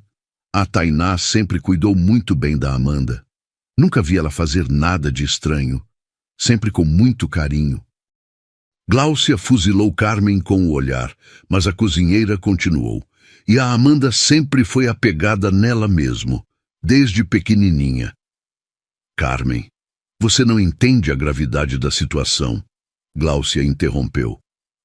a Tainá sempre cuidou muito bem da Amanda. Nunca vi ela fazer nada de estranho. Sempre com muito carinho. Gláucia fuzilou Carmen com o olhar, mas a cozinheira continuou. E a Amanda sempre foi apegada nela mesmo, desde pequenininha. Carmen, você não entende a gravidade da situação, Gláucia interrompeu.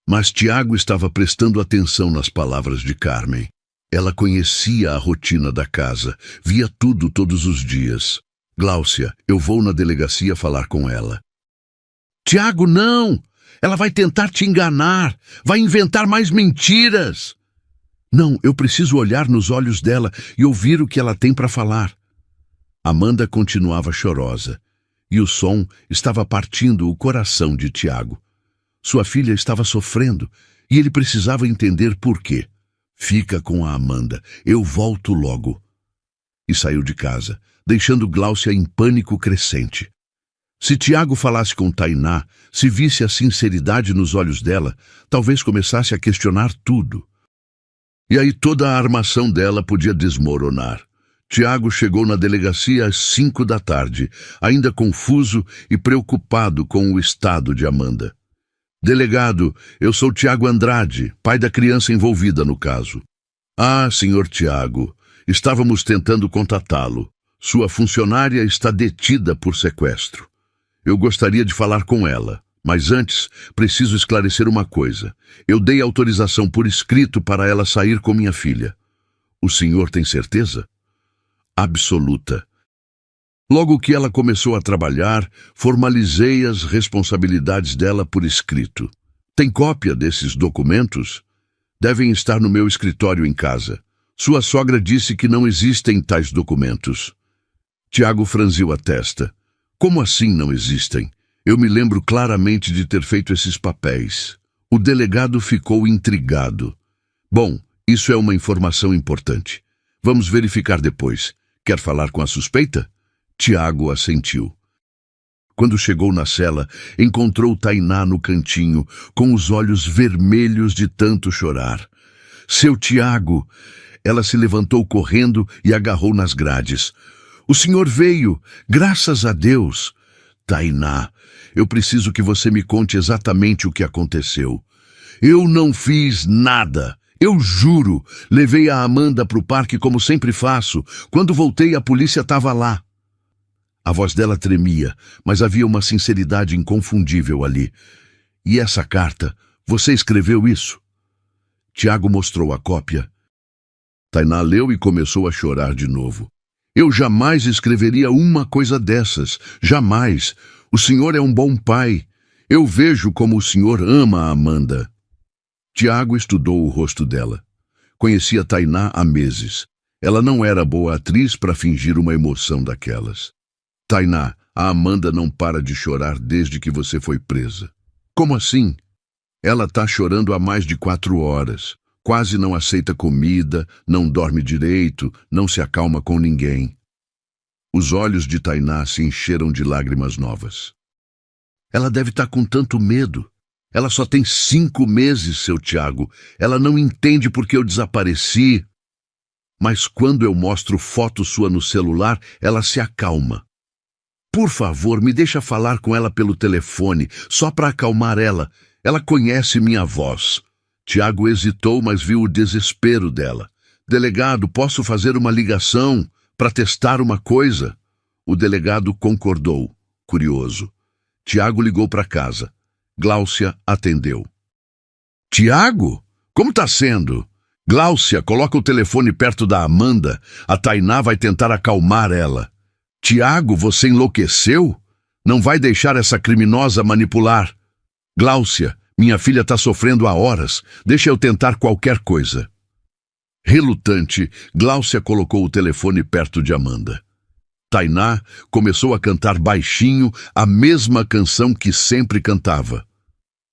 Mas Tiago estava prestando atenção nas palavras de Carmen. Ela conhecia a rotina da casa, via tudo todos os dias. Gláucia, eu vou na delegacia falar com ela. Tiago, não! Ela vai tentar te enganar, vai inventar mais mentiras. Não, eu preciso olhar nos olhos dela e ouvir o que ela tem para falar. Amanda continuava chorosa, e o som estava partindo o coração de Tiago. Sua filha estava sofrendo, e ele precisava entender por quê. Fica com a Amanda, eu volto logo. E saiu de casa, deixando Gláucia em pânico crescente. Se Tiago falasse com Tainá, se visse a sinceridade nos olhos dela, talvez começasse a questionar tudo. E aí toda a armação dela podia desmoronar. Tiago chegou na delegacia às 5 da tarde, ainda confuso e preocupado com o estado de Amanda. Delegado, eu sou Tiago Andrade, pai da criança envolvida no caso. Ah, senhor Tiago, estávamos tentando contatá-lo. Sua funcionária está detida por sequestro. Eu gostaria de falar com ela, mas antes preciso esclarecer uma coisa. Eu dei autorização por escrito para ela sair com minha filha. O senhor tem certeza? Absoluta. Logo que ela começou a trabalhar, formalizei as responsabilidades dela por escrito. Tem cópia desses documentos? Devem estar no meu escritório em casa. Sua sogra disse que não existem tais documentos. Tiago franziu a testa. Como assim não existem? Eu me lembro claramente de ter feito esses papéis. O delegado ficou intrigado. Bom, isso é uma informação importante. Vamos verificar depois. Quer falar com a suspeita? Tiago assentiu. Quando chegou na cela, encontrou Tainá no cantinho, com os olhos vermelhos de tanto chorar. Seu Tiago! Ela se levantou correndo e agarrou nas grades. O senhor veio! Graças a Deus! Tainá, eu preciso que você me conte exatamente o que aconteceu. Eu não fiz nada! Eu juro, levei a Amanda para o parque como sempre faço. Quando voltei, a polícia estava lá. A voz dela tremia, mas havia uma sinceridade inconfundível ali. E essa carta, você escreveu isso? Tiago mostrou a cópia. Tainá leu e começou a chorar de novo. Eu jamais escreveria uma coisa dessas. Jamais. O senhor é um bom pai. Eu vejo como o senhor ama a Amanda. Tiago estudou o rosto dela. Conhecia Tainá há meses. Ela não era boa atriz para fingir uma emoção daquelas. Tainá, a Amanda não para de chorar desde que você foi presa. Como assim? Ela está chorando há mais de 4 horas. Quase não aceita comida, não dorme direito, não se acalma com ninguém. Os olhos de Tainá se encheram de lágrimas novas. Ela deve estar com tanto medo. Ela só tem 5 meses, seu Tiago. Ela não entende porque eu desapareci. Mas quando eu mostro foto sua no celular, ela se acalma. Por favor, me deixa falar com ela pelo telefone, só para acalmar ela. Ela conhece minha voz. Tiago hesitou, mas viu o desespero dela. Delegado, posso fazer uma ligação para testar uma coisa? O delegado concordou, curioso. Tiago ligou para casa. Gláucia atendeu. Tiago? Como está sendo? Gláucia, coloca o telefone perto da Amanda. A Tainá vai tentar acalmar ela. Tiago, você enlouqueceu? Não vai deixar essa criminosa manipular. Gláucia, minha filha está sofrendo há horas. Deixa eu tentar qualquer coisa. Relutante, Gláucia colocou o telefone perto de Amanda. Tainá começou a cantar baixinho a mesma canção que sempre cantava.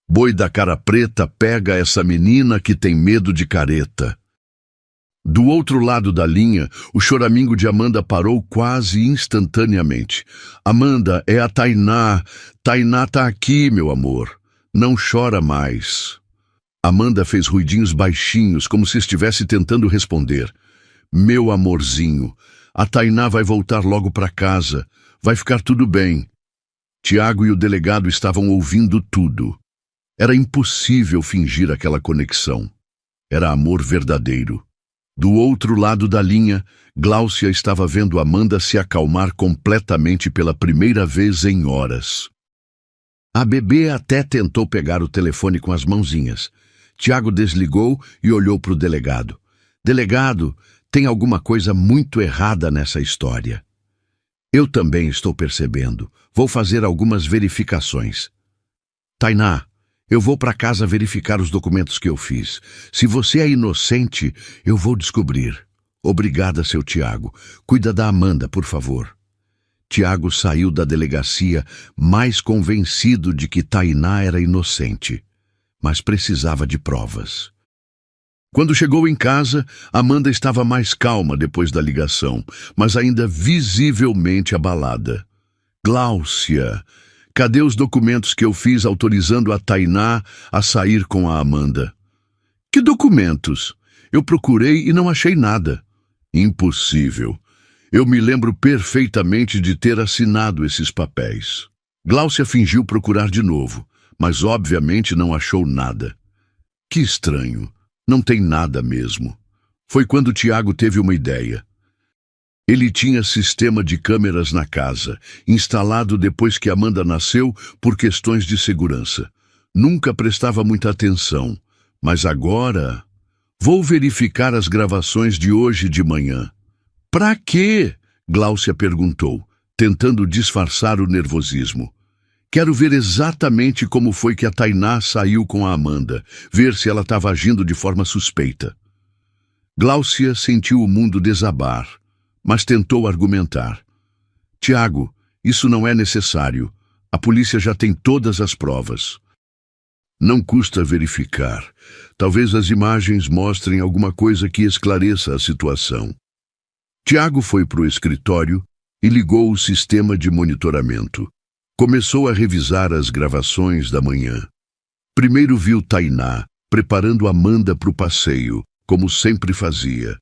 Boi da cara preta, pega essa menina que tem medo de careta. Do outro lado da linha, o choramingo de Amanda parou quase instantaneamente. Amanda, é a Tainá. Tainá tá aqui, meu amor. Não chora mais. Amanda fez ruidinhos baixinhos, como se estivesse tentando responder. Meu amorzinho, a Tainá vai voltar logo para casa. Vai ficar tudo bem. Tiago e o delegado estavam ouvindo tudo. Era impossível fingir aquela conexão. Era amor verdadeiro. Do outro lado da linha, Gláucia estava vendo Amanda se acalmar completamente pela primeira vez em horas. A bebê até tentou pegar o telefone com as mãozinhas. Tiago desligou e olhou para o delegado. Delegado, tem alguma coisa muito errada nessa história. Eu também estou percebendo. Vou fazer algumas verificações. Tainá, eu vou para casa verificar os documentos que eu fiz. Se você é inocente, eu vou descobrir. Obrigada, seu Tiago. Cuida da Amanda, por favor. Tiago saiu da delegacia mais convencido de que Tainá era inocente, mas precisava de provas. Quando chegou em casa, Amanda estava mais calma depois da ligação, mas ainda visivelmente abalada. Gláucia, cadê os documentos que eu fiz autorizando a Tainá a sair com a Amanda? Que documentos? Eu procurei e não achei nada. Impossível. Eu me lembro perfeitamente de ter assinado esses papéis. Gláucia fingiu procurar de novo, mas obviamente não achou nada. Que estranho. Não tem nada mesmo. Foi quando Tiago teve uma ideia. Ele tinha sistema de câmeras na casa, instalado depois que Amanda nasceu por questões de segurança. Nunca prestava muita atenção, mas agora... Vou verificar as gravações de hoje de manhã. Pra quê? Gláucia perguntou, tentando disfarçar o nervosismo. Quero ver exatamente como foi que a Tainá saiu com a Amanda, ver se ela estava agindo de forma suspeita. Gláucia sentiu o mundo desabar, mas tentou argumentar. Tiago, isso não é necessário. A polícia já tem todas as provas. Não custa verificar. Talvez as imagens mostrem alguma coisa que esclareça a situação. Tiago foi para o escritório e ligou o sistema de monitoramento. Começou a revisar as gravações da manhã. Primeiro viu Tainá preparando Amanda para o passeio, como sempre fazia.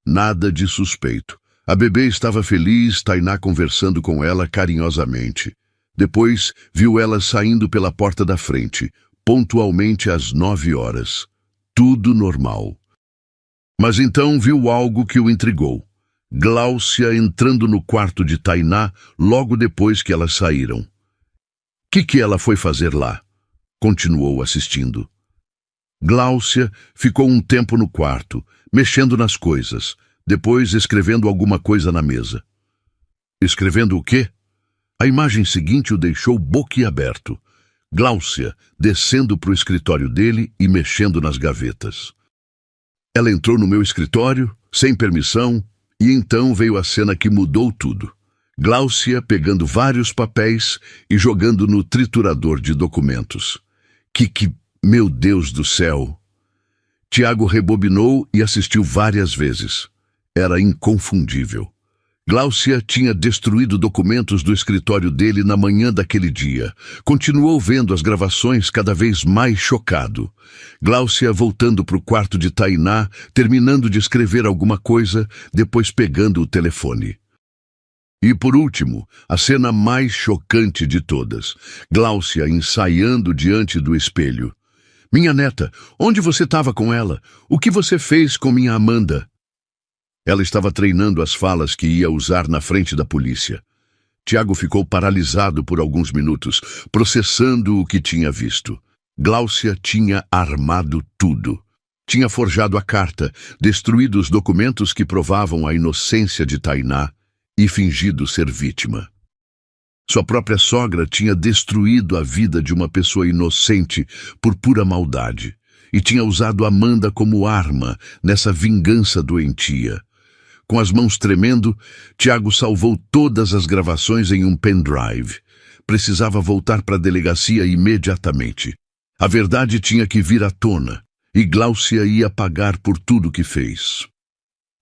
Nada de suspeito. A bebê estava feliz, Tainá conversando com ela carinhosamente. Depois viu ela saindo pela porta da frente, pontualmente às 9 horas. Tudo normal. Mas então viu algo que o intrigou. Gláucia entrando no quarto de Tainá logo depois que elas saíram. Que ela foi fazer lá? Continuou assistindo. Gláucia ficou um tempo no quarto, mexendo nas coisas, depois escrevendo alguma coisa na mesa. Escrevendo o quê? A imagem seguinte o deixou boquiaberto. Gláucia descendo para o escritório dele e mexendo nas gavetas. Ela entrou no meu escritório, sem permissão, e então veio a cena que mudou tudo. Gláucia pegando vários papéis e jogando no triturador de documentos. Meu Deus do céu! Tiago rebobinou e assistiu várias vezes. Era inconfundível. Gláucia tinha destruído documentos do escritório dele na manhã daquele dia. Continuou vendo as gravações cada vez mais chocado. Gláucia voltando para o quarto de Tainá, terminando de escrever alguma coisa, depois pegando o telefone. E por último, a cena mais chocante de todas. Gláucia ensaiando diante do espelho. Minha neta, onde você estava com ela? O que você fez com minha Amanda? Ela estava treinando as falas que ia usar na frente da polícia. Tiago ficou paralisado por alguns minutos, processando o que tinha visto. Gláucia tinha armado tudo. Tinha forjado a carta, destruído os documentos que provavam a inocência de Tainá e fingido ser vítima. Sua própria sogra tinha destruído a vida de uma pessoa inocente por pura maldade e tinha usado Amanda como arma nessa vingança doentia. Com as mãos tremendo, Tiago salvou todas as gravações em um pendrive. Precisava voltar para a delegacia imediatamente. A verdade tinha que vir à tona, e Gláucia ia pagar por tudo que fez.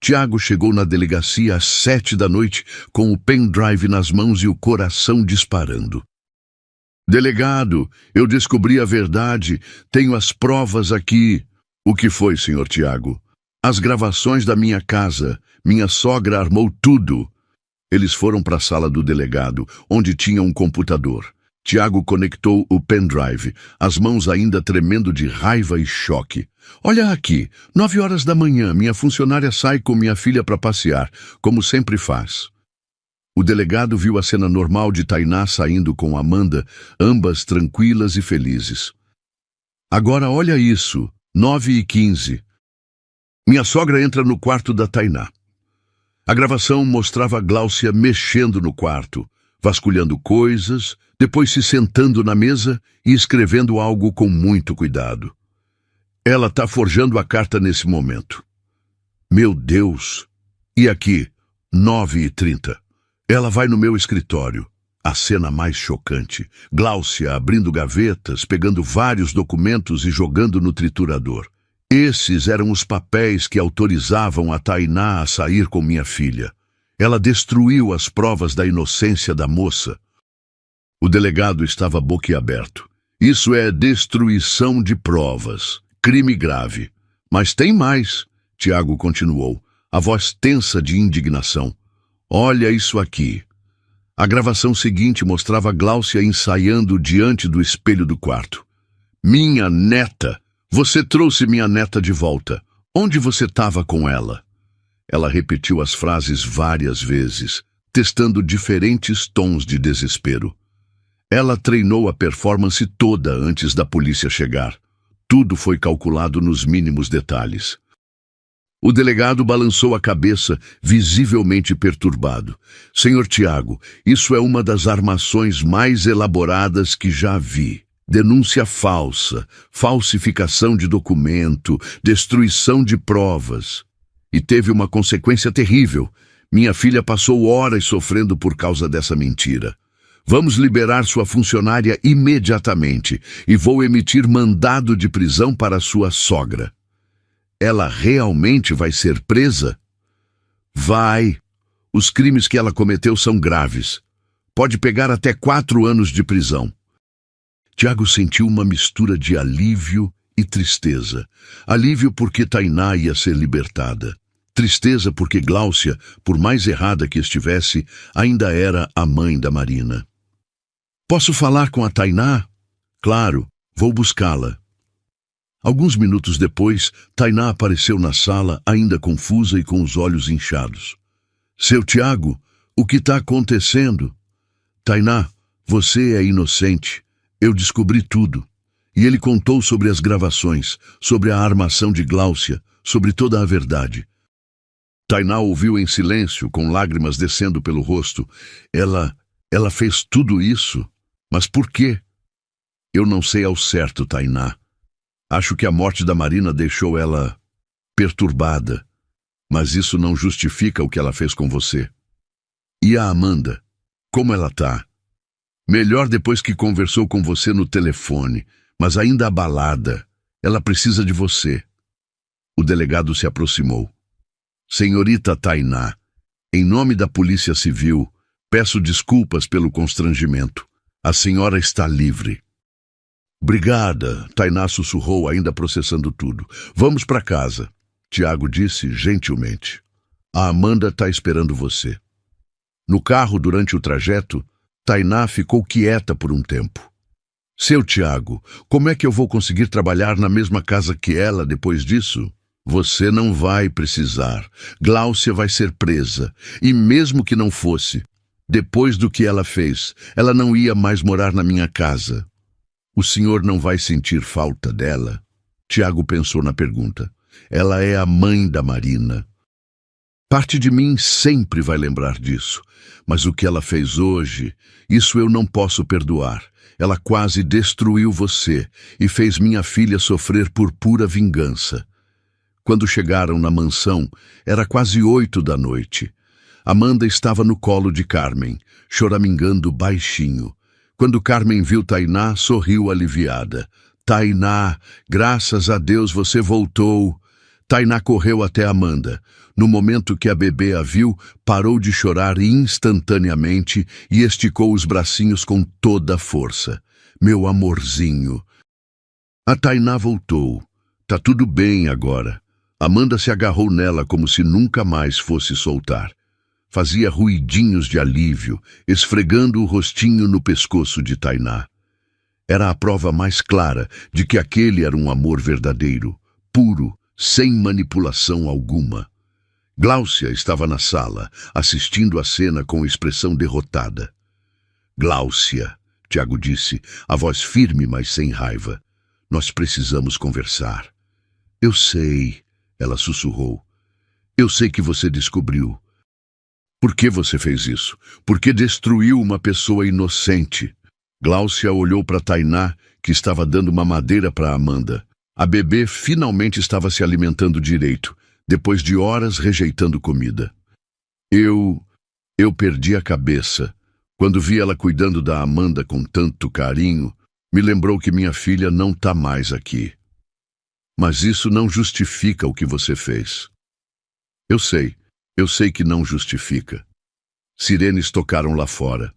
Tiago chegou na delegacia às 7 da noite, com o pendrive nas mãos e o coração disparando. Delegado, eu descobri a verdade, tenho as provas aqui. O que foi, senhor Tiago? As gravações da minha casa. Minha sogra armou tudo. Eles foram para a sala do delegado, onde tinha um computador. Tiago conectou o pendrive, as mãos ainda tremendo de raiva e choque. Olha aqui, 9 horas da manhã, minha funcionária sai com minha filha para passear, como sempre faz. O delegado viu a cena normal de Tainá saindo com Amanda, ambas tranquilas e felizes. Agora olha isso, 9h15. Minha sogra entra no quarto da Tainá. A gravação mostrava a Gláucia mexendo no quarto, vasculhando coisas, depois se sentando na mesa e escrevendo algo com muito cuidado. Ela está forjando a carta nesse momento. Meu Deus! E aqui, 9h30. Ela vai no meu escritório. A cena mais chocante. Gláucia abrindo gavetas, pegando vários documentos e jogando no triturador. Esses eram os papéis que autorizavam a Tainá a sair com minha filha. Ela destruiu as provas da inocência da moça. O delegado estava boquiaberto. Isso é destruição de provas. Crime grave. Mas tem mais, Tiago continuou, a voz tensa de indignação. Olha isso aqui. A gravação seguinte mostrava Gláucia ensaiando diante do espelho do quarto. Minha neta! Você trouxe minha neta de volta. Onde você estava com ela? Ela repetiu as frases várias vezes, testando diferentes tons de desespero. Ela treinou a performance toda antes da polícia chegar. Tudo foi calculado nos mínimos detalhes. O delegado balançou a cabeça, visivelmente perturbado. Senhor Tiago, isso é uma das armações mais elaboradas que já vi. Denúncia falsa, falsificação de documento, destruição de provas. E teve uma consequência terrível. Minha filha passou horas sofrendo por causa dessa mentira. Vamos liberar sua funcionária imediatamente e vou emitir mandado de prisão para sua sogra. Ela realmente vai ser presa? Vai. Os crimes que ela cometeu são graves. Pode pegar até 4 anos de prisão. Tiago sentiu uma mistura de alívio e tristeza. Alívio porque Tainá ia ser libertada. Tristeza porque Gláucia, por mais errada que estivesse, ainda era a mãe da Marina. Posso falar com a Tainá? Claro, vou buscá-la. Alguns minutos depois, Tainá apareceu na sala, ainda confusa e com os olhos inchados. Seu Tiago, o que está acontecendo? Tainá, você é inocente. Eu descobri tudo. E ele contou sobre as gravações, sobre a armação de Gláucia, sobre toda a verdade. Tainá ouviu em silêncio, com lágrimas descendo pelo rosto. Ela fez tudo isso? Mas por quê? Eu não sei ao certo, Tainá. Acho que a morte da Marina deixou ela perturbada. Mas isso não justifica o que ela fez com você. E a Amanda? Como ela tá? Melhor depois que conversou com você no telefone, mas ainda abalada. Ela precisa de você. O delegado se aproximou. Senhorita Tainá, em nome da Polícia Civil, peço desculpas pelo constrangimento. A senhora está livre. Obrigada, Tainá sussurrou, ainda processando tudo. Vamos para casa, Tiago disse gentilmente. A Amanda está esperando você. No carro, durante o trajeto, Tainá ficou quieta por um tempo. Seu Tiago, como é que eu vou conseguir trabalhar na mesma casa que ela depois disso? Você não vai precisar. Gláucia vai ser presa. E mesmo que não fosse, depois do que ela fez, ela não ia mais morar na minha casa. O senhor não vai sentir falta dela? Tiago pensou na pergunta. Ela é a mãe da Marina. Parte de mim sempre vai lembrar disso. Mas o que ela fez hoje, isso eu não posso perdoar. Ela quase destruiu você e fez minha filha sofrer por pura vingança. Quando chegaram na mansão, era quase 8 da noite. Amanda estava no colo de Carmen, choramingando baixinho. Quando Carmen viu Tainá, sorriu aliviada. Tainá, graças a Deus você voltou. Tainá correu até Amanda. No momento que a bebê a viu, parou de chorar instantaneamente e esticou os bracinhos com toda a força. Meu amorzinho. A Tainá voltou. Tá tudo bem agora. Amanda se agarrou nela como se nunca mais fosse soltar. Fazia ruidinhos de alívio, esfregando o rostinho no pescoço de Tainá. Era a prova mais clara de que aquele era um amor verdadeiro, puro, sem manipulação alguma. Gláucia estava na sala, assistindo a cena com expressão derrotada. Gláucia, Tiago disse, a voz firme, mas sem raiva. Nós precisamos conversar. Eu sei, ela sussurrou. Eu sei que você descobriu. Por que você fez isso? Por que destruiu uma pessoa inocente? Gláucia olhou para Tainá, que estava dando mamadeira para Amanda. A bebê finalmente estava se alimentando direito, depois de horas rejeitando comida. Eu perdi a cabeça. Quando vi ela cuidando da Amanda com tanto carinho, me lembrou que minha filha não está mais aqui. Mas isso não justifica o que você fez. Eu sei que não justifica. Sirenes tocaram lá fora.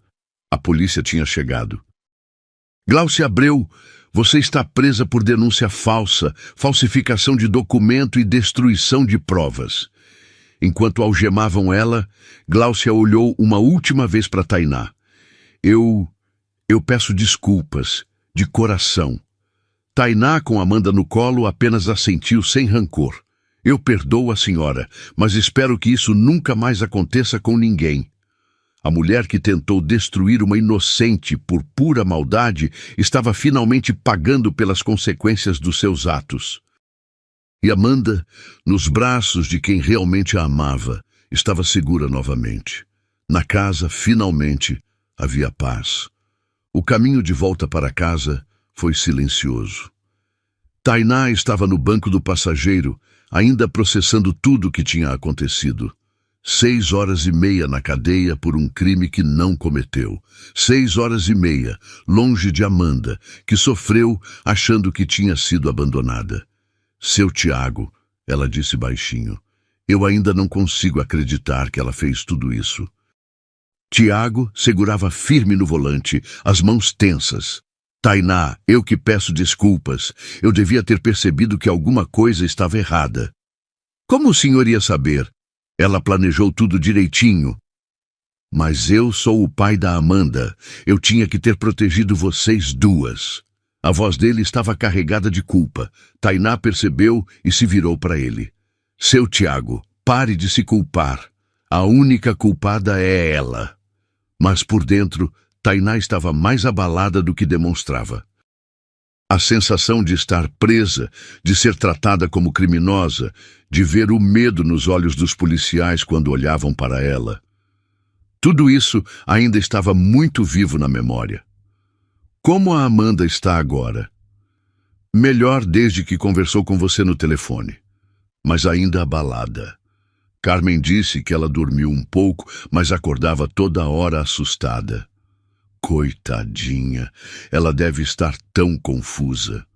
A polícia tinha chegado. Gláucia Abreu, você está presa por denúncia falsa, falsificação de documento e destruição de provas. Enquanto algemavam ela, Gláucia olhou uma última vez para Tainá. Eu peço desculpas, de coração. Tainá, com Amanda no colo, apenas assentiu sem rancor. Eu perdoo a senhora, mas espero que isso nunca mais aconteça com ninguém. A mulher que tentou destruir uma inocente por pura maldade estava finalmente pagando pelas consequências dos seus atos. E Amanda, nos braços de quem realmente a amava, estava segura novamente. Na casa, finalmente, havia paz. O caminho de volta para casa foi silencioso. Tainá estava no banco do passageiro, ainda processando tudo o que tinha acontecido. 6 horas e meia na cadeia por um crime que não cometeu. 6 horas e meia, longe de Amanda, que sofreu achando que tinha sido abandonada. Seu Tiago, ela disse baixinho, eu ainda não consigo acreditar que ela fez tudo isso. Tiago segurava firme no volante, as mãos tensas. Tainá, eu que peço desculpas. Eu devia ter percebido que alguma coisa estava errada. Como o senhor ia saber? Ela planejou tudo direitinho. Mas eu sou o pai da Amanda. Eu tinha que ter protegido vocês duas. A voz dele estava carregada de culpa. Tainá percebeu e se virou para ele. Seu Tiago, pare de se culpar. A única culpada é ela. Mas por dentro, Tainá estava mais abalada do que demonstrava. A sensação de estar presa, de ser tratada como criminosa, de ver o medo nos olhos dos policiais quando olhavam para ela. Tudo isso ainda estava muito vivo na memória. Como a Amanda está agora? Melhor desde que conversou com você no telefone, mas ainda abalada. Carmen disse que ela dormiu um pouco, mas acordava toda hora assustada. Coitadinha, ela deve estar tão confusa.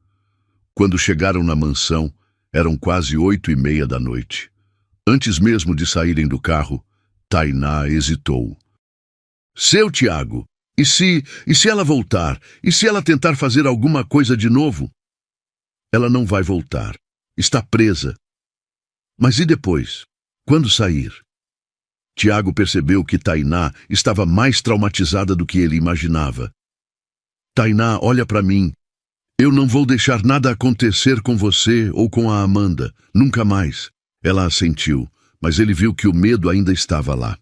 Quando chegaram na mansão, Eram quase 8:30 da noite. Antes mesmo de saírem do carro, Tainá hesitou. Seu Tiago, e se ela voltar? E se ela tentar fazer alguma coisa de novo? Ela não vai voltar. Está presa. Mas e depois? Quando sair? Tiago percebeu que Tainá estava mais traumatizada do que ele imaginava. Tainá, olha para mim. Eu não vou deixar nada acontecer com você ou com a Amanda. Nunca mais. Ela assentiu, mas ele viu que o medo ainda estava lá.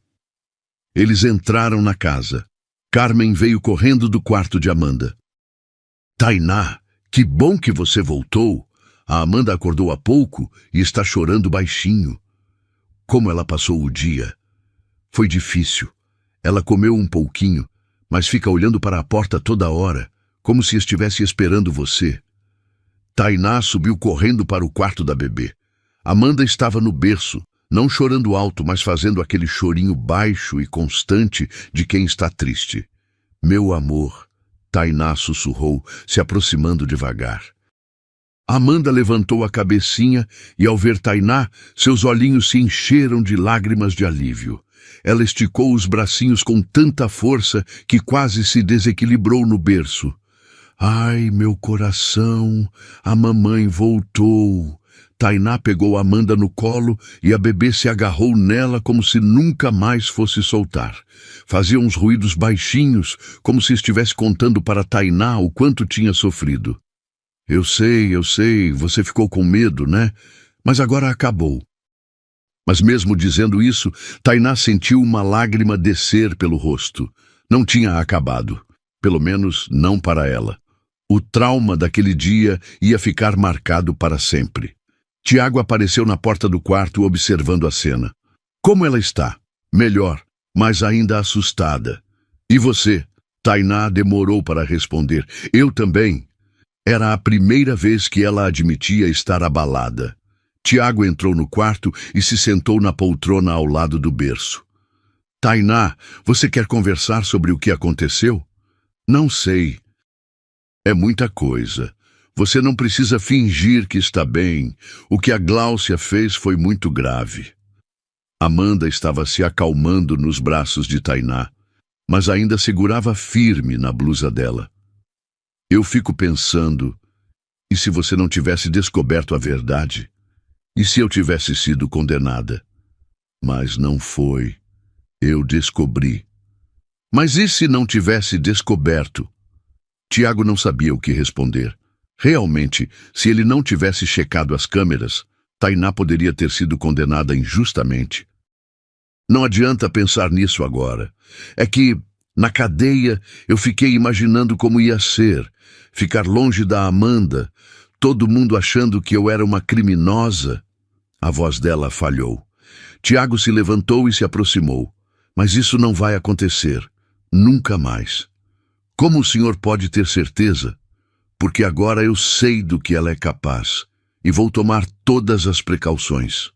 Eles entraram na casa. Carmen veio correndo do quarto de Amanda. Tainá, que bom que você voltou. A Amanda acordou há pouco e está chorando baixinho. Como ela passou o dia? Foi difícil. Ela comeu um pouquinho, mas fica olhando para a porta toda hora, como se estivesse esperando você. Tainá subiu correndo para o quarto da bebê. Amanda estava no berço, não chorando alto, mas fazendo aquele chorinho baixo e constante de quem está triste. Meu amor, Tainá sussurrou, se aproximando devagar. Amanda levantou a cabecinha e, ao ver Tainá, seus olhinhos se encheram de lágrimas de alívio. Ela esticou os bracinhos com tanta força que quase se desequilibrou no berço. Ai, meu coração, a mamãe voltou. Tainá pegou Amanda no colo e a bebê se agarrou nela como se nunca mais fosse soltar. Fazia uns ruídos baixinhos, como se estivesse contando para Tainá o quanto tinha sofrido. Eu sei, você ficou com medo, né? Mas agora acabou. Mas mesmo dizendo isso, Tainá sentiu uma lágrima descer pelo rosto. Não tinha acabado. Pelo menos não para ela. O trauma daquele dia ia ficar marcado para sempre. Tiago apareceu na porta do quarto observando a cena. Como ela está? Melhor, mas ainda assustada. E você? Tainá demorou para responder. Eu também. Era a primeira vez que ela admitia estar abalada. Tiago entrou no quarto e se sentou na poltrona ao lado do berço. Tainá, você quer conversar sobre o que aconteceu? Não sei. É muita coisa. Você não precisa fingir que está bem. O que a Gláucia fez foi muito grave. Amanda estava se acalmando nos braços de Tainá, mas ainda segurava firme na blusa dela. Eu fico pensando, e se você não tivesse descoberto a verdade? E se eu tivesse sido condenada? Mas não foi. Eu descobri. Mas e se não tivesse descoberto? Tiago não sabia o que responder. Realmente, se ele não tivesse checado as câmeras, Tainá poderia ter sido condenada injustamente. Não adianta pensar nisso agora. É que, na cadeia, eu fiquei imaginando como ia ser. Ficar longe da Amanda, todo mundo achando que eu era uma criminosa. A voz dela falhou. Tiago se levantou e se aproximou. Mas isso não vai acontecer. Nunca mais. Como o senhor pode ter certeza? Porque agora eu sei do que ela é capaz e vou tomar todas as precauções.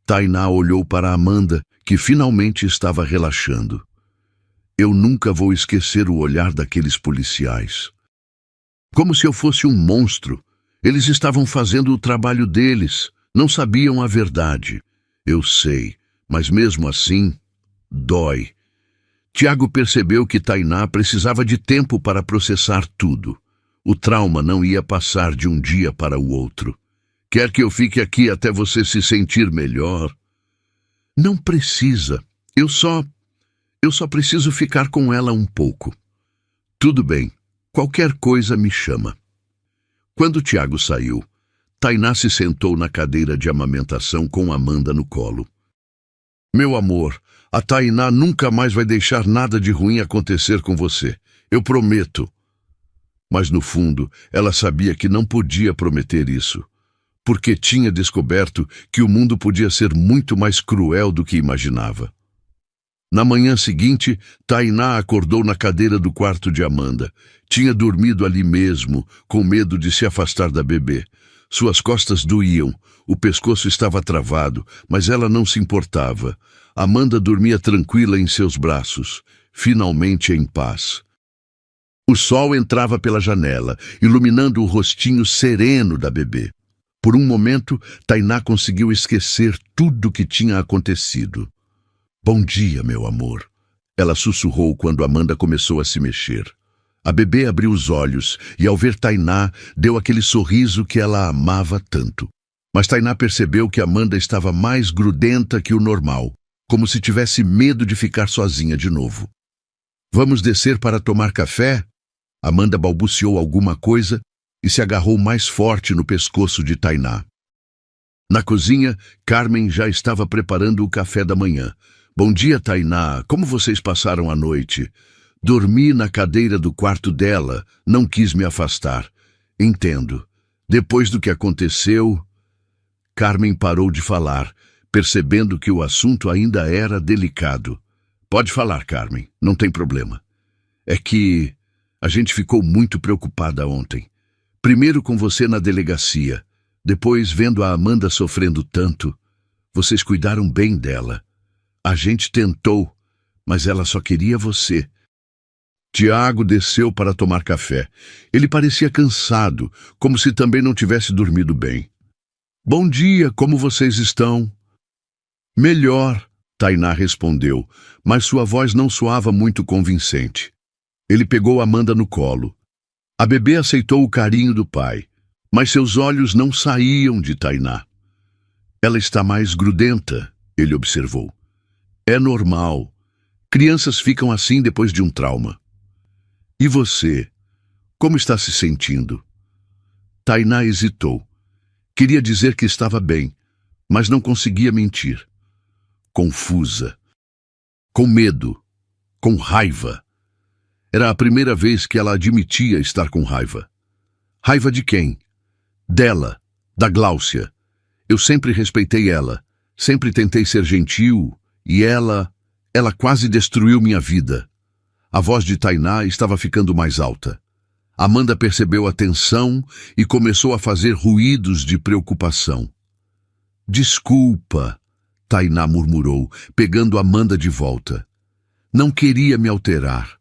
Tainá olhou para Amanda, que finalmente estava relaxando. Eu nunca vou esquecer o olhar daqueles policiais. Como se eu fosse um monstro. Eles estavam fazendo o trabalho deles, não sabiam a verdade. Eu sei, mas mesmo assim, dói. Tiago percebeu que Tainá precisava de tempo para processar tudo. O trauma não ia passar de um dia para o outro. Quer que eu fique aqui até você se sentir melhor? Não precisa. Eu só preciso ficar com ela um pouco. Tudo bem. Qualquer coisa me chama. Quando Tiago saiu, Tainá se sentou na cadeira de amamentação com Amanda no colo. Meu amor, a Tainá nunca mais vai deixar nada de ruim acontecer com você. Eu prometo. Mas no fundo, ela sabia que não podia prometer isso, porque tinha descoberto que o mundo podia ser muito mais cruel do que imaginava. Na manhã seguinte, Tainá acordou na cadeira do quarto de Amanda. Tinha dormido ali mesmo, com medo de se afastar da bebê. Suas costas doíam, o pescoço estava travado, mas ela não se importava. Amanda dormia tranquila em seus braços, finalmente em paz. O sol entrava pela janela, iluminando o rostinho sereno da bebê. Por um momento, Tainá conseguiu esquecer tudo o que tinha acontecido. Bom dia, meu amor. Ela sussurrou quando Amanda começou a se mexer. A bebê abriu os olhos e, ao ver Tainá, deu aquele sorriso que ela amava tanto. Mas Tainá percebeu que Amanda estava mais grudenta que o normal, como se tivesse medo de ficar sozinha de novo. Vamos descer para tomar café? Amanda balbuciou alguma coisa e se agarrou mais forte no pescoço de Tainá. Na cozinha, Carmen já estava preparando o café da manhã. Bom dia, Tainá. Como vocês passaram a noite? Dormi na cadeira do quarto dela, não quis me afastar. Entendo. Depois do que aconteceu... Carmen parou de falar, percebendo que o assunto ainda era delicado. Pode falar, Carmen, não tem problema. É que a gente ficou muito preocupada ontem. Primeiro com você na delegacia, depois vendo a Amanda sofrendo tanto. Vocês cuidaram bem dela. A gente tentou, mas ela só queria você. Tiago desceu para tomar café. Ele parecia cansado, como se também não tivesse dormido bem. Bom dia, como vocês estão? Melhor, Tainá respondeu, mas sua voz não soava muito convincente. Ele pegou Amanda no colo. A bebê aceitou o carinho do pai, mas seus olhos não saíam de Tainá. Ela está mais grudenta, ele observou. É normal. Crianças ficam assim depois de um trauma. E você? Como está se sentindo? Tainá hesitou. Queria dizer que estava bem, mas não conseguia mentir. Confusa. Com medo. Com raiva. Era a primeira vez que ela admitia estar com raiva. Raiva de quem? Dela, da Gláucia. Eu sempre respeitei ela, sempre tentei ser gentil, e ela quase destruiu minha vida. A voz de Tainá estava ficando mais alta. Amanda percebeu a tensão e começou a fazer ruídos de preocupação. Desculpa, Tainá murmurou, pegando Amanda de volta. Não queria me alterar.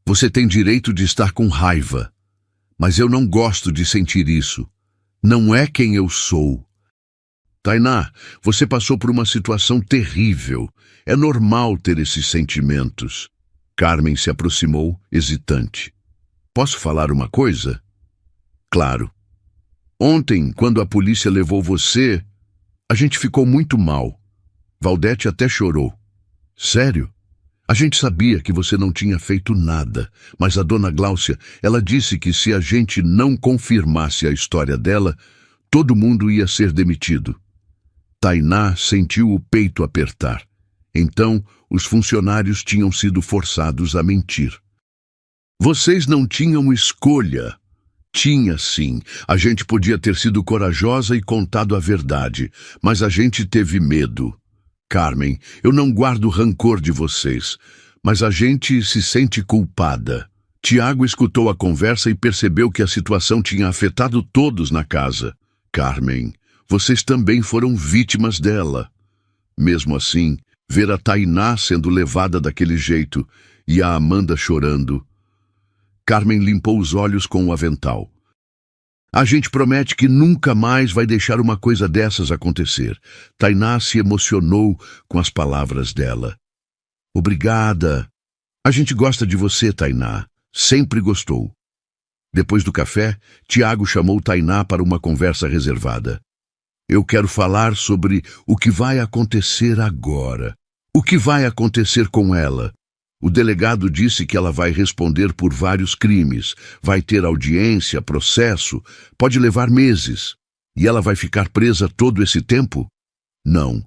Você tem direito de estar com raiva, mas eu não gosto de sentir isso. Não é quem eu sou. Tainá, você passou por uma situação terrível. É normal ter esses sentimentos. Carmen se aproximou, hesitante. Posso falar uma coisa? Claro. Ontem, quando a polícia levou você, a gente ficou muito mal. Valdete até chorou. Sério? A gente sabia que você não tinha feito nada, mas a dona Gláucia, ela disse que se a gente não confirmasse a história dela, todo mundo ia ser demitido. Tainá sentiu o peito apertar. Então, os funcionários tinham sido forçados a mentir. Vocês não tinham escolha. Tinha sim. A gente podia ter sido corajosa e contado a verdade, mas a gente teve medo. Carmen, eu não guardo rancor de vocês, mas a gente se sente culpada. Tiago escutou a conversa e percebeu que a situação tinha afetado todos na casa. Carmen, vocês também foram vítimas dela. Mesmo assim, ver a Tainá sendo levada daquele jeito e a Amanda chorando. Carmen limpou os olhos com o avental. A gente promete que nunca mais vai deixar uma coisa dessas acontecer. Tainá se emocionou com as palavras dela. Obrigada. A gente gosta de você, Tainá. Sempre gostou. Depois do café, Tiago chamou Tainá para uma conversa reservada. Eu quero falar sobre o que vai acontecer agora. O que vai acontecer com ela? O delegado disse que ela vai responder por vários crimes, vai ter audiência, processo, pode levar meses. E ela vai ficar presa todo esse tempo? Não.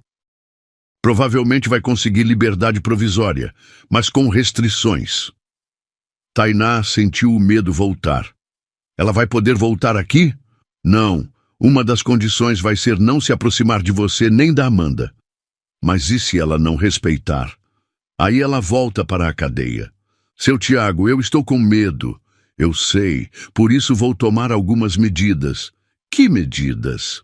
Provavelmente vai conseguir liberdade provisória, mas com restrições. Tainá sentiu o medo voltar. Ela vai poder voltar aqui? Não. Uma das condições vai ser não se aproximar de você nem da Amanda. Mas e se ela não respeitar? Aí ela volta para a cadeia. Seu Tiago, eu estou com medo. Eu sei, por isso vou tomar algumas medidas. Que medidas?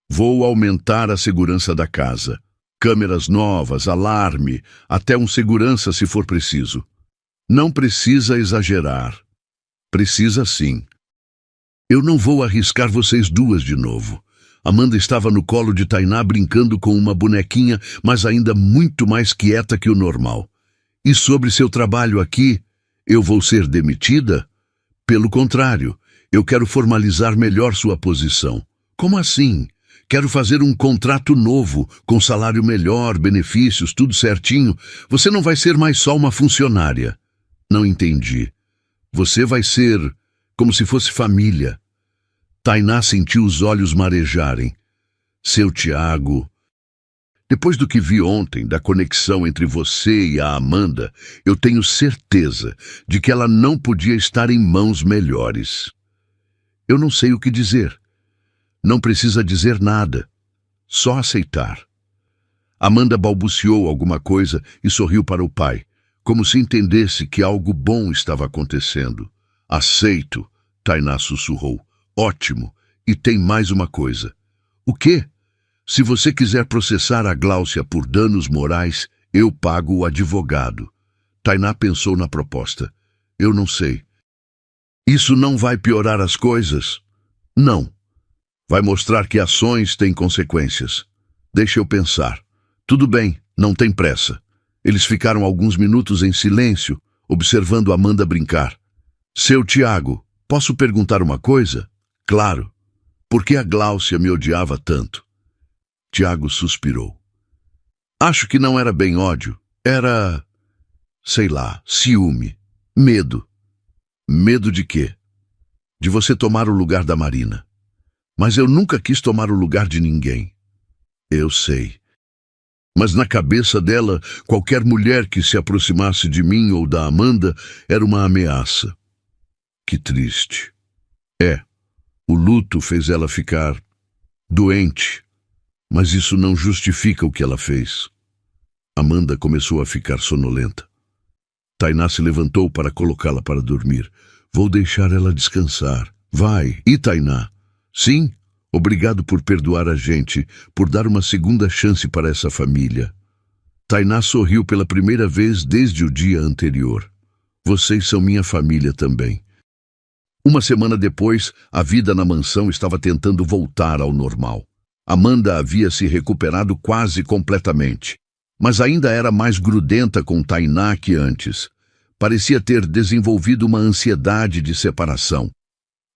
Vou aumentar a segurança da casa. Câmeras novas, alarme, até um segurança se for preciso. Não precisa exagerar. Precisa sim. Eu não vou arriscar vocês duas de novo. Amanda estava no colo de Tainá brincando com uma bonequinha, mas ainda muito mais quieta que o normal. E sobre seu trabalho aqui, eu vou ser demitida? Pelo contrário, eu quero formalizar melhor sua posição. Como assim? Quero fazer um contrato novo, com salário melhor, benefícios, tudo certinho. Você não vai ser mais só uma funcionária. Não entendi. Você vai ser como se fosse família. Tainá sentiu os olhos marejarem. Seu Tiago... Depois do que vi ontem, da conexão entre você e a Amanda, eu tenho certeza de que ela não podia estar em mãos melhores. Eu não sei o que dizer. Não precisa dizer nada. Só aceitar. Amanda balbuciou alguma coisa e sorriu para o pai, como se entendesse que algo bom estava acontecendo. Aceito, Tainá sussurrou. Ótimo. E tem mais uma coisa. O quê? Se você quiser processar a Gláucia por danos morais, eu pago o advogado. Tainá pensou na proposta. Eu não sei. Isso não vai piorar as coisas? Não. Vai mostrar que ações têm consequências. Deixa eu pensar. Tudo bem, não tem pressa. Eles ficaram alguns minutos em silêncio, observando Amanda brincar. Seu Tiago, posso perguntar uma coisa? Claro. Por que a Gláucia me odiava tanto? Tiago suspirou. Acho que não era bem ódio. Era, sei lá, ciúme. Medo. Medo de quê? De você tomar o lugar da Marina. Mas eu nunca quis tomar o lugar de ninguém. Eu sei. Mas na cabeça dela, qualquer mulher que se aproximasse de mim ou da Amanda era uma ameaça. Que triste. O luto fez ela ficar doente, mas isso não justifica o que ela fez. Amanda começou a ficar sonolenta. Tainá se levantou para colocá-la para dormir. Vou deixar ela descansar. Vai. E Tainá? Sim, obrigado por perdoar a gente, por dar uma segunda chance para essa família. Tainá sorriu pela primeira vez desde o dia anterior. Vocês são minha família também. Uma semana depois, a vida na mansão estava tentando voltar ao normal. Amanda havia se recuperado quase completamente, mas ainda era mais grudenta com Tainá que antes. Parecia ter desenvolvido uma ansiedade de separação.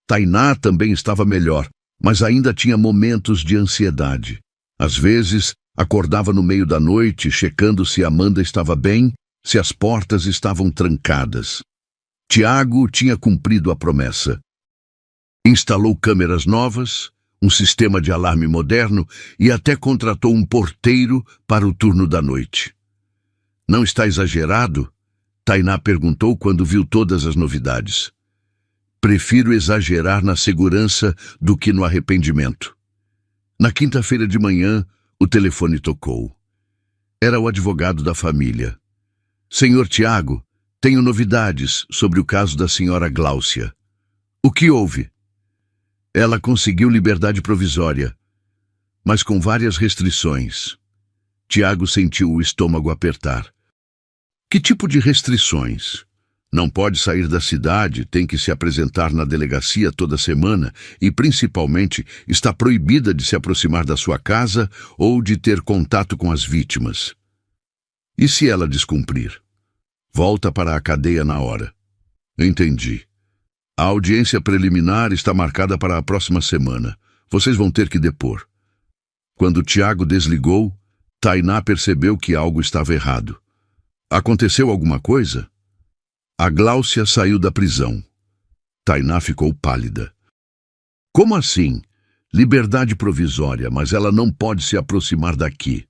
Tainá também estava melhor, mas ainda tinha momentos de ansiedade. Às vezes, acordava no meio da noite, checando se Amanda estava bem, se as portas estavam trancadas. Tiago tinha cumprido a promessa. Instalou câmeras novas, um sistema de alarme moderno e até contratou um porteiro para o turno da noite. Não está exagerado? Tainá perguntou quando viu todas as novidades. Prefiro exagerar na segurança do que no arrependimento. Na quinta-feira de manhã, o telefone tocou. Era o advogado da família. Senhor Tiago, tenho novidades sobre o caso da senhora Gláucia. O que houve? Ela conseguiu liberdade provisória, mas com várias restrições. Tiago sentiu o estômago apertar. Que tipo de restrições? Não pode sair da cidade, tem que se apresentar na delegacia toda semana e, principalmente, está proibida de se aproximar da sua casa ou de ter contato com as vítimas. E se ela descumprir? Volta para a cadeia na hora. Entendi. A audiência preliminar está marcada para a próxima semana. Vocês vão ter que depor. Quando Tiago desligou, Tainá percebeu que algo estava errado. Aconteceu alguma coisa? A Gláucia saiu da prisão. Tainá ficou pálida. Como assim? Liberdade provisória, mas ela não pode se aproximar daqui.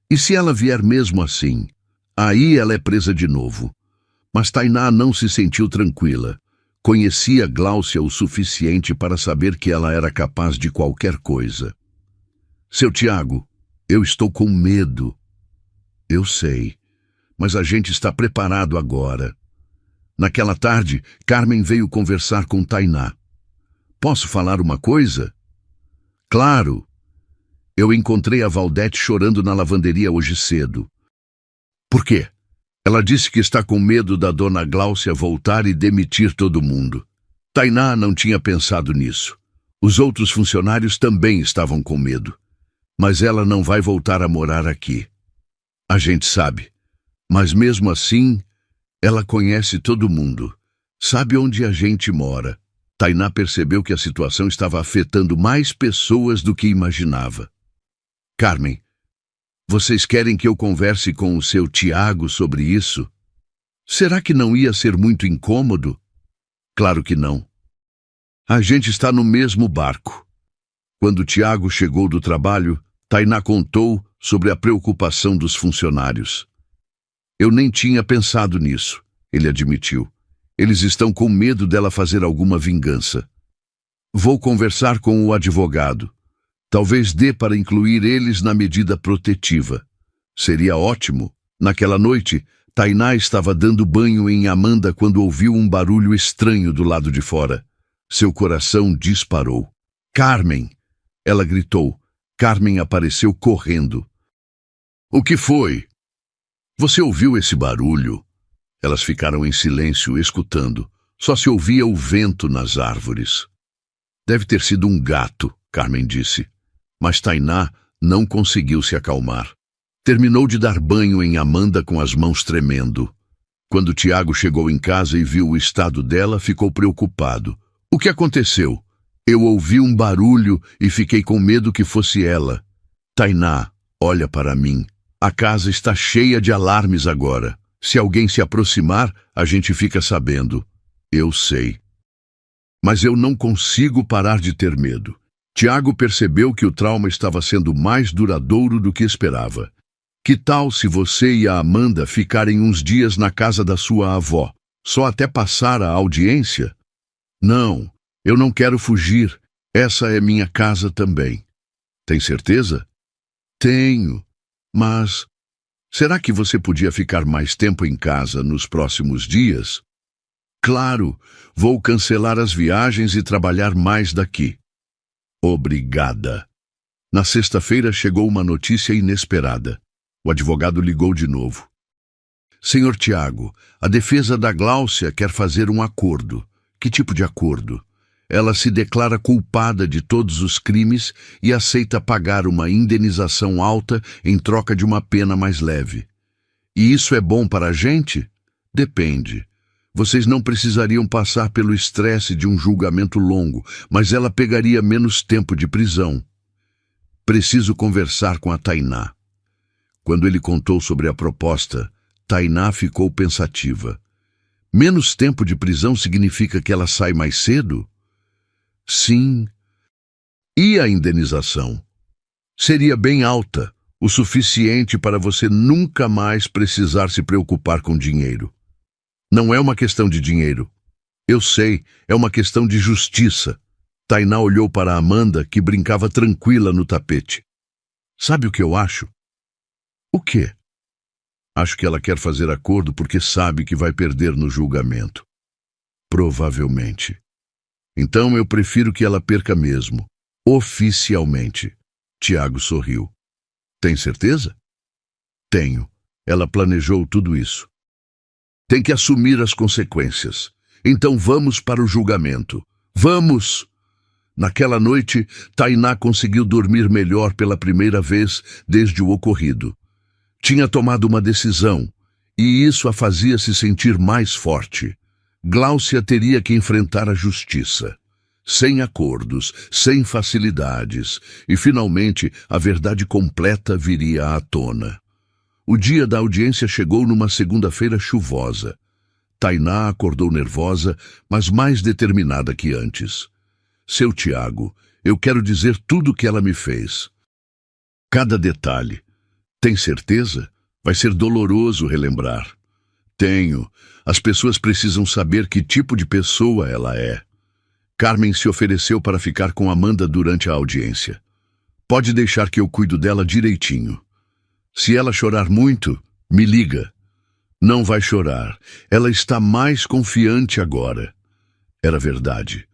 E se ela vier mesmo assim? Aí ela é presa de novo. Mas Tainá não se sentiu tranquila. Conhecia Gláucia o suficiente para saber que ela era capaz de qualquer coisa. Seu Tiago, eu estou com medo. Eu sei, mas a gente está preparado agora. Naquela tarde, Carmen veio conversar com Tainá. Posso falar uma coisa? Claro. Eu encontrei a Valdete chorando na lavanderia hoje cedo. Por quê? Ela disse que está com medo da dona Gláucia voltar e demitir todo mundo. Tainá não tinha pensado nisso. Os outros funcionários também estavam com medo. Mas ela não vai voltar a morar aqui. A gente sabe. Mas mesmo assim, ela conhece todo mundo. Sabe onde a gente mora. Tainá percebeu que a situação estava afetando mais pessoas do que imaginava. Carmen, vocês querem que eu converse com o seu Tiago sobre isso? Será que não ia ser muito incômodo? Claro que não. A gente está no mesmo barco. Quando Tiago chegou do trabalho, Tainá contou sobre a preocupação dos funcionários. Eu nem tinha pensado nisso, ele admitiu. Eles estão com medo dela fazer alguma vingança. Vou conversar com o advogado. Talvez dê para incluir eles na medida protetiva. Seria ótimo. Naquela noite, Tainá estava dando banho em Amanda quando ouviu um barulho estranho do lado de fora. Seu coração disparou. Carmen! Ela gritou. Carmen apareceu correndo. O que foi? Você ouviu esse barulho? Elas ficaram em silêncio, escutando. Só se ouvia o vento nas árvores. Deve ter sido um gato, Carmen disse. Mas Tainá não conseguiu se acalmar. Terminou de dar banho em Amanda com as mãos tremendo. Quando Tiago chegou em casa e viu o estado dela, ficou preocupado. O que aconteceu? Eu ouvi um barulho e fiquei com medo que fosse ela. Tainá, olha para mim. A casa está cheia de alarmes agora. Se alguém se aproximar, a gente fica sabendo. Eu sei. Mas eu não consigo parar de ter medo. Tiago percebeu que o trauma estava sendo mais duradouro do que esperava. Que tal se você e a Amanda ficarem uns dias na casa da sua avó, só até passar a audiência? Não, eu não quero fugir. Essa é minha casa também. Tem certeza? Tenho, mas... Será que você podia ficar mais tempo em casa nos próximos dias? Claro, vou cancelar as viagens e trabalhar mais daqui. Obrigada. Na sexta-feira chegou uma notícia inesperada. O advogado ligou de novo. Senhor Tiago, a defesa da Gláucia quer fazer um acordo. Que tipo de acordo? Ela se declara culpada de todos os crimes e aceita pagar uma indenização alta em troca de uma pena mais leve. E isso é bom para a gente? Depende. Vocês não precisariam passar pelo estresse de um julgamento longo, mas ela pegaria menos tempo de prisão. Preciso conversar com a Tainá. Quando ele contou sobre a proposta, Tainá ficou pensativa. Menos tempo de prisão significa que ela sai mais cedo? Sim. E a indenização? Seria bem alta, o suficiente para você nunca mais precisar se preocupar com dinheiro. Não é uma questão de dinheiro. Eu sei, é uma questão de justiça. Tainá olhou para Amanda, que brincava tranquila no tapete. Sabe o que eu acho? O quê? Acho que ela quer fazer acordo porque sabe que vai perder no julgamento. Provavelmente. Então eu prefiro que ela perca mesmo, oficialmente. Tiago sorriu. Tem certeza? Tenho. Ela planejou tudo isso. Tem que assumir as consequências. Então vamos para o julgamento. Vamos! Naquela noite, Tainá conseguiu dormir melhor pela primeira vez desde o ocorrido. Tinha tomado uma decisão, e isso a fazia se sentir mais forte. Gláucia teria que enfrentar a justiça. Sem acordos, sem facilidades, e finalmente a verdade completa viria à tona. O dia da audiência chegou numa segunda-feira chuvosa. Tainá acordou nervosa, mas mais determinada que antes. Seu Tiago, eu quero dizer tudo o que ela me fez. Cada detalhe. Tem certeza? Vai ser doloroso relembrar. Tenho. As pessoas precisam saber que tipo de pessoa ela é. Carmen se ofereceu para ficar com Amanda durante a audiência. Pode deixar que eu cuido dela direitinho. Se ela chorar muito, me liga. Não vai chorar. Ela está mais confiante agora. Era verdade.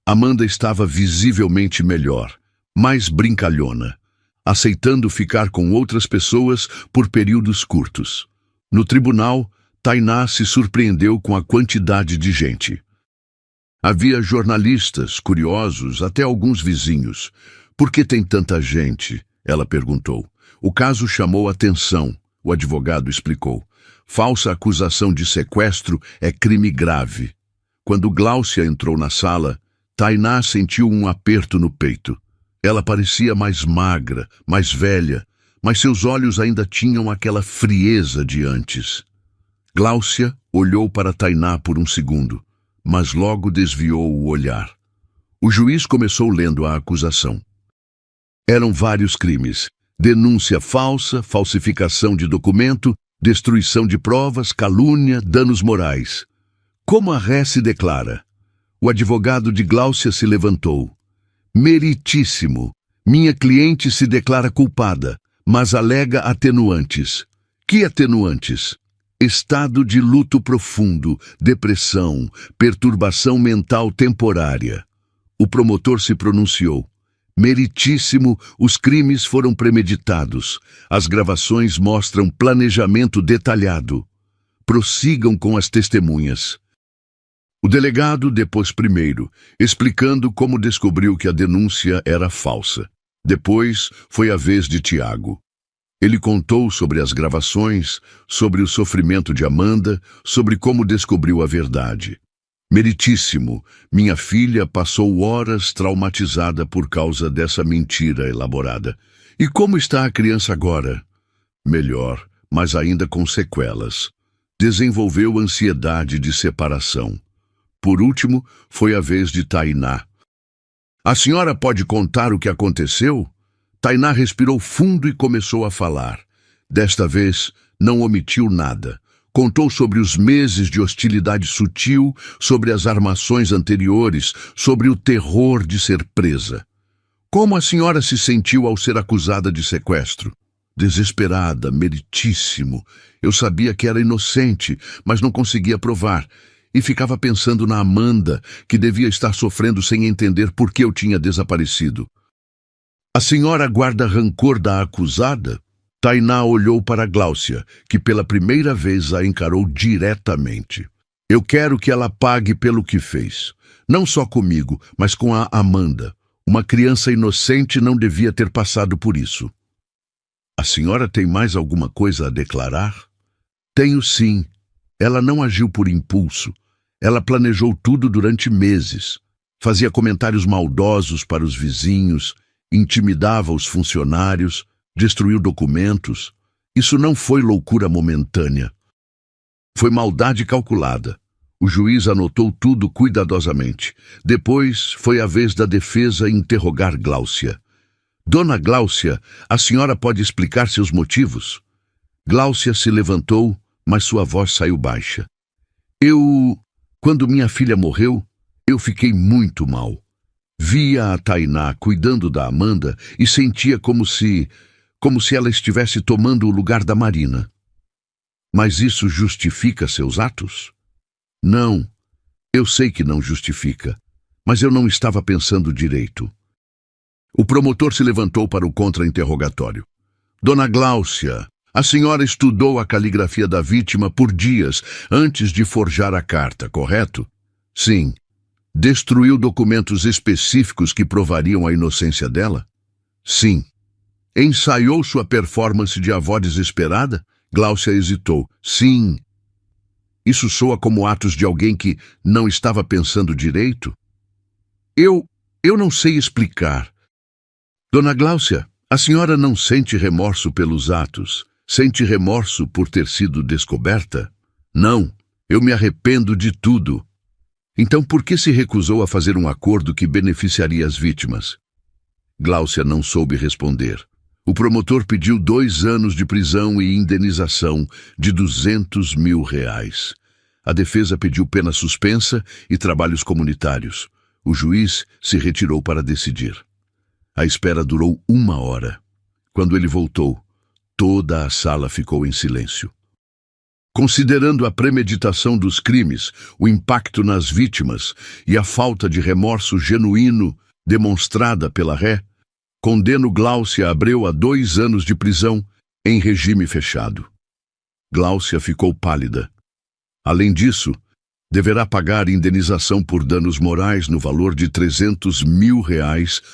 Amanda estava visivelmente melhor, mais brincalhona, aceitando ficar com outras pessoas por períodos curtos. No tribunal, Tainá se surpreendeu com a quantidade de gente. Havia jornalistas, curiosos, até alguns vizinhos. Por que tem tanta gente? Ela perguntou. O caso chamou atenção. O advogado explicou. Falsa acusação de sequestro é crime grave. Quando Gláucia entrou na sala, Tainá sentiu um aperto no peito. Ela parecia mais magra, mais velha, mas seus olhos ainda tinham aquela frieza de antes. Gláucia olhou para Tainá por um segundo, mas logo desviou o olhar. O juiz começou lendo a acusação. Eram vários crimes: denúncia falsa, falsificação de documento, destruição de provas, calúnia, danos morais. Como a ré se declara? O advogado de Gláucia se levantou. Meritíssimo. Minha cliente se declara culpada, mas alega atenuantes. Que atenuantes? Estado de luto profundo, depressão, perturbação mental temporária. O promotor se pronunciou. Meritíssimo, os crimes foram premeditados. As gravações mostram planejamento detalhado. Prossigam com as testemunhas. O delegado depôs primeiro, explicando como descobriu que a denúncia era falsa. Depois foi a vez de Tiago. Ele contou sobre as gravações, sobre o sofrimento de Amanda, sobre como descobriu a verdade. Meritíssimo, minha filha passou horas traumatizada por causa dessa mentira elaborada. E como está a criança agora? Melhor, mas ainda com sequelas. Desenvolveu ansiedade de separação. Por último, foi a vez de Tainá. A senhora pode contar o que aconteceu? Tainá respirou fundo e começou a falar. Desta vez, não omitiu nada. Contou sobre os meses de hostilidade sutil, sobre as armações anteriores, sobre o terror de ser presa. Como a senhora se sentiu ao ser acusada de sequestro? Desesperada, meritíssimo. Eu sabia que era inocente, mas não conseguia provar. E ficava pensando na Amanda, que devia estar sofrendo sem entender por que eu tinha desaparecido. A senhora guarda rancor da acusada? Tainá olhou para Gláucia, que pela primeira vez a encarou diretamente. Eu quero que ela pague pelo que fez. Não só comigo, mas com a Amanda. Uma criança inocente não devia ter passado por isso. A senhora tem mais alguma coisa a declarar? Tenho sim. Ela não agiu por impulso. Ela planejou tudo durante meses. Fazia comentários maldosos para os vizinhos, intimidava os funcionários, destruiu documentos. Isso não foi loucura momentânea. Foi maldade calculada. O juiz anotou tudo cuidadosamente. Depois foi a vez da defesa interrogar Gláucia. Dona Gláucia, a senhora pode explicar seus motivos? Gláucia se levantou, mas sua voz saiu baixa. Quando minha filha morreu, eu fiquei muito mal. Via a Tainá cuidando da Amanda e sentia como se ela estivesse tomando o lugar da Marina. Mas isso justifica seus atos? Não, eu sei que não justifica, mas eu não estava pensando direito. O promotor se levantou para o contra-interrogatório. Dona Gláucia, a senhora estudou a caligrafia da vítima por dias antes de forjar a carta, correto? Sim. Destruiu documentos específicos que provariam a inocência dela? Sim. Ensaiou sua performance de avó desesperada? Gláucia hesitou. Sim. Isso soa como atos de alguém que não estava pensando direito? Eu não sei explicar. Dona Gláucia, a senhora não sente remorso pelos atos? Sente remorso por ter sido descoberta? Não, eu me arrependo de tudo. Então por que se recusou a fazer um acordo que beneficiaria as vítimas? Gláucia não soube responder. O promotor pediu 2 anos de prisão e indenização de R$200 mil. A defesa pediu pena suspensa e trabalhos comunitários. O juiz se retirou para decidir. A espera durou 1 hora. Quando ele voltou, toda a sala ficou em silêncio. Considerando a premeditação dos crimes, o impacto nas vítimas e a falta de remorso genuíno demonstrada pela ré, condeno Gláucia Abreu a 2 anos de prisão em regime fechado. Gláucia ficou pálida. Além disso, Deverá pagar indenização por danos morais no valor de R$300 mil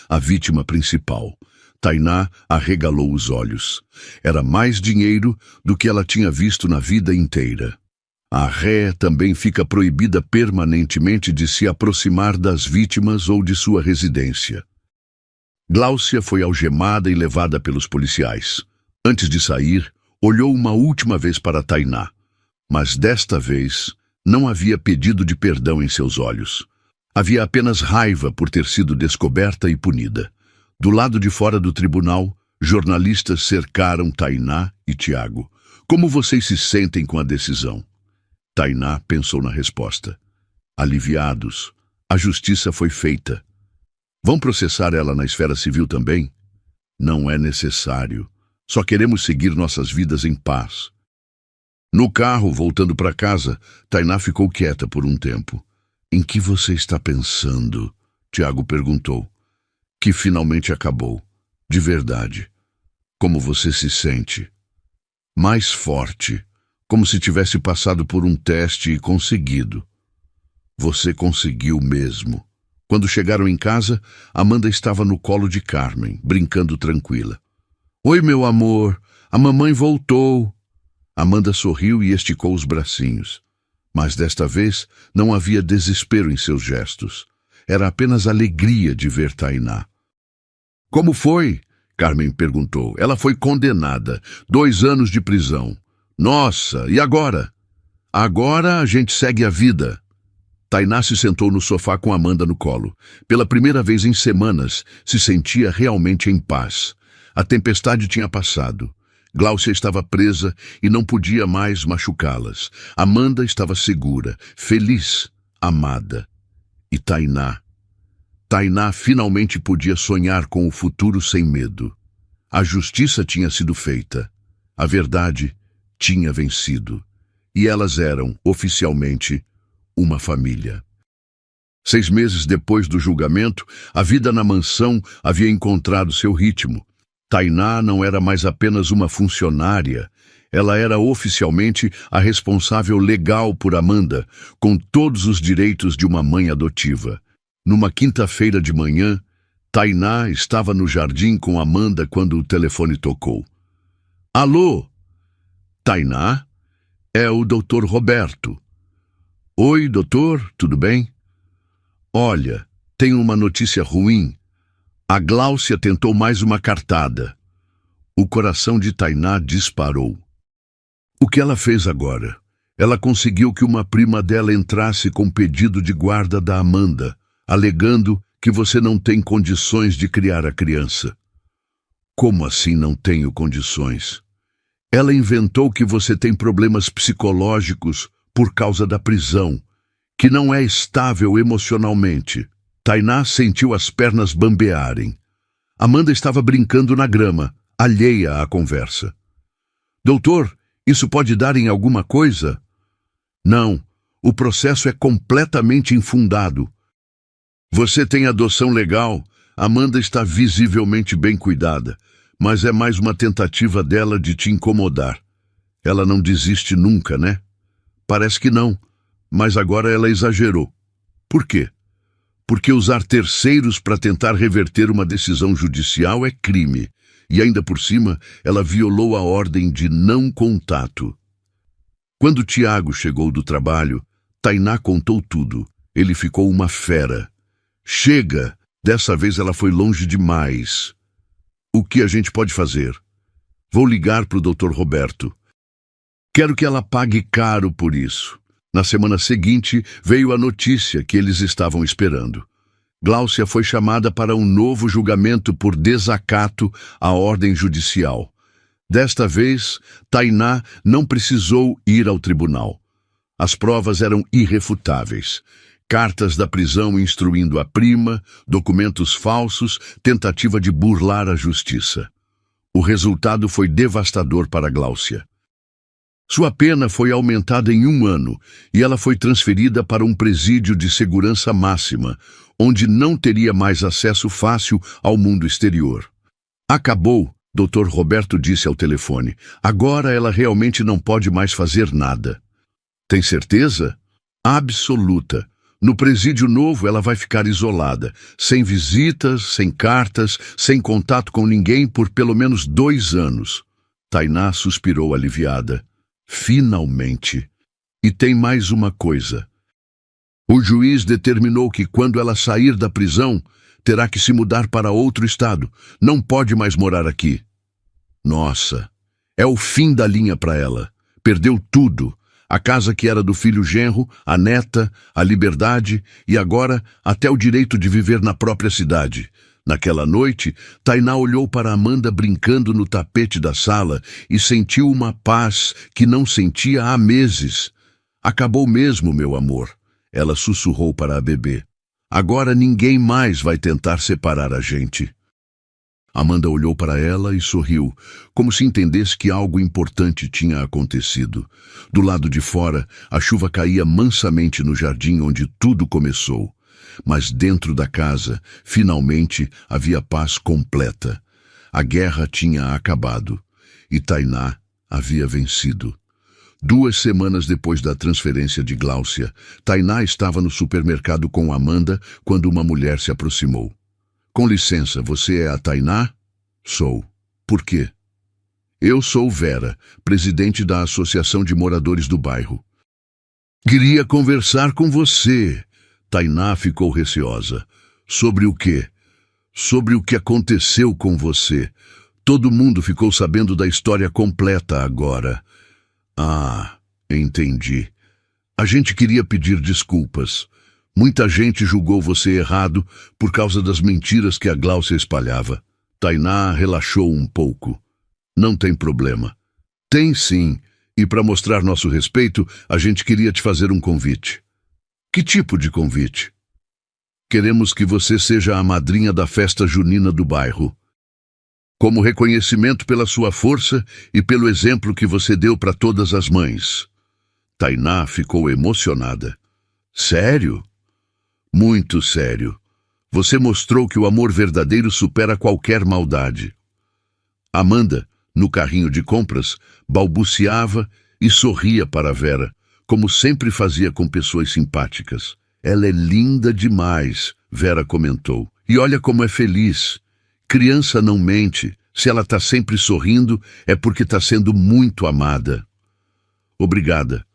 à vítima principal. Tainá arregalou os olhos. Era mais dinheiro do que ela tinha visto na vida inteira. A ré também fica proibida permanentemente de se aproximar das vítimas ou de sua residência. Gláucia foi algemada e levada pelos policiais. Antes de sair, olhou uma última vez para Tainá, mas desta vez não havia pedido de perdão em seus olhos. Havia apenas raiva por ter sido descoberta e punida. Do lado de fora do tribunal, jornalistas cercaram Tainá e Tiago. Como vocês se sentem com a decisão? Tainá pensou na resposta. Aliviados. A justiça foi feita. Vão processar ela na esfera civil também? Não é necessário. Só queremos seguir nossas vidas em paz. No carro, voltando para casa, Tainá ficou quieta por um tempo. Em que você está pensando? Tiago perguntou. Que finalmente acabou. De verdade. Como você se sente? Mais forte. Como se tivesse passado por um teste e conseguido. Você conseguiu mesmo. Quando chegaram em casa, Amanda estava no colo de Carmen, brincando tranquila. Oi, meu amor, a mamãe voltou. Amanda sorriu e esticou os bracinhos. Mas desta vez não havia desespero em seus gestos. Era apenas alegria de ver Tainá. Como foi? Carmen perguntou. Ela foi condenada. 2 anos de prisão. Nossa, e agora? Agora a gente segue a vida. Tainá se sentou no sofá com Amanda no colo. Pela primeira vez em semanas, se sentia realmente em paz. A tempestade tinha passado. Gláucia estava presa e não podia mais machucá-las. Amanda estava segura, feliz, amada. E Tainá? Tainá finalmente podia sonhar com o futuro sem medo. A justiça tinha sido feita. A verdade tinha vencido. E elas eram, oficialmente, uma família. 6 meses depois do julgamento, a vida na mansão havia encontrado seu ritmo. Tainá não era mais apenas uma funcionária, ela era oficialmente a responsável legal por Amanda, com todos os direitos de uma mãe adotiva. Numa quinta-feira de manhã, Tainá estava no jardim com Amanda quando o telefone tocou. Alô? Tainá? É o Dr. Roberto. Oi, doutor, tudo bem? Olha, tenho uma notícia ruim. A Gláucia tentou mais uma cartada. O coração de Tainá disparou. O que ela fez agora? Ela conseguiu que uma prima dela entrasse com pedido de guarda da Amanda, alegando que você não tem condições de criar a criança. Como assim não tenho condições? Ela inventou que você tem problemas psicológicos por causa da prisão, que não é estável emocionalmente. Tainá sentiu as pernas bambearem. Amanda estava brincando na grama, alheia à conversa. Doutor, isso pode dar em alguma coisa? Não, o processo é completamente infundado. Você tem adoção legal, Amanda está visivelmente bem cuidada, mas é mais uma tentativa dela de te incomodar. Ela não desiste nunca, né? Parece que não, mas agora ela exagerou. Por quê? Porque usar terceiros para tentar reverter uma decisão judicial é crime, e ainda por cima ela violou a ordem de não contato. Quando Tiago chegou do trabalho, Tainá contou tudo. Ele ficou uma fera. Chega! Dessa vez ela foi longe demais. O que a gente pode fazer? Vou ligar para o Dr. Roberto. Quero que ela pague caro por isso. Na semana seguinte, veio a notícia que eles estavam esperando. Gláucia foi chamada para um novo julgamento por desacato à ordem judicial. Desta vez, Tainá não precisou ir ao tribunal. As provas eram irrefutáveis. Cartas da prisão instruindo a prima, documentos falsos, tentativa de burlar a justiça. O resultado foi devastador para Gláucia. Sua pena foi aumentada em 1 ano e ela foi transferida para um presídio de segurança máxima, onde não teria mais acesso fácil ao mundo exterior. Acabou, Dr. Roberto disse ao telefone. Agora ela realmente não pode mais fazer nada. Tem certeza? Absoluta. No presídio novo, ela vai ficar isolada, sem visitas, sem cartas, sem contato com ninguém por pelo menos 2 anos. Tainá suspirou aliviada. Finalmente. E tem mais uma coisa. O juiz determinou que quando ela sair da prisão, terá que se mudar para outro estado. Não pode mais morar aqui. Nossa, é o fim da linha para ela. Perdeu tudo. A casa que era do filho genro, a neta, a liberdade e agora até o direito de viver na própria cidade. Naquela noite, Tainá olhou para Amanda brincando no tapete da sala e sentiu uma paz que não sentia há meses. Acabou mesmo, meu amor. Ela sussurrou para a bebê. Agora ninguém mais vai tentar separar a gente. Amanda olhou para ela e sorriu, como se entendesse que algo importante tinha acontecido. Do lado de fora, a chuva caía mansamente no jardim onde tudo começou. Mas dentro da casa, finalmente, havia paz completa. A guerra tinha acabado e Tainá havia vencido. 2 semanas depois da transferência de Gláucia, Tainá estava no supermercado com Amanda quando uma mulher se aproximou. Com licença, você é a Tainá? Sou. Por quê? Eu sou Vera, presidente da Associação de Moradores do Bairro. Queria conversar com você. Tainá ficou receosa. Sobre o quê? Sobre o que aconteceu com você. Todo mundo ficou sabendo da história completa agora. Ah, entendi. A gente queria pedir desculpas. Muita gente julgou você errado por causa das mentiras que a Gláucia espalhava. Tainá relaxou um pouco. Não tem problema. Tem sim, e para mostrar nosso respeito, a gente queria te fazer um convite. Que tipo de convite? Queremos que você seja a madrinha da festa junina do bairro. Como reconhecimento pela sua força e pelo exemplo que você deu para todas as mães. Tainá ficou emocionada. Sério? Muito sério. Você mostrou que o amor verdadeiro supera qualquer maldade. Amanda, no carrinho de compras, balbuciava e sorria para Vera, como sempre fazia com pessoas simpáticas. Ela é linda demais, Vera comentou. E olha como é feliz. Criança não mente. Se ela está sempre sorrindo, é porque está sendo muito amada. Obrigada.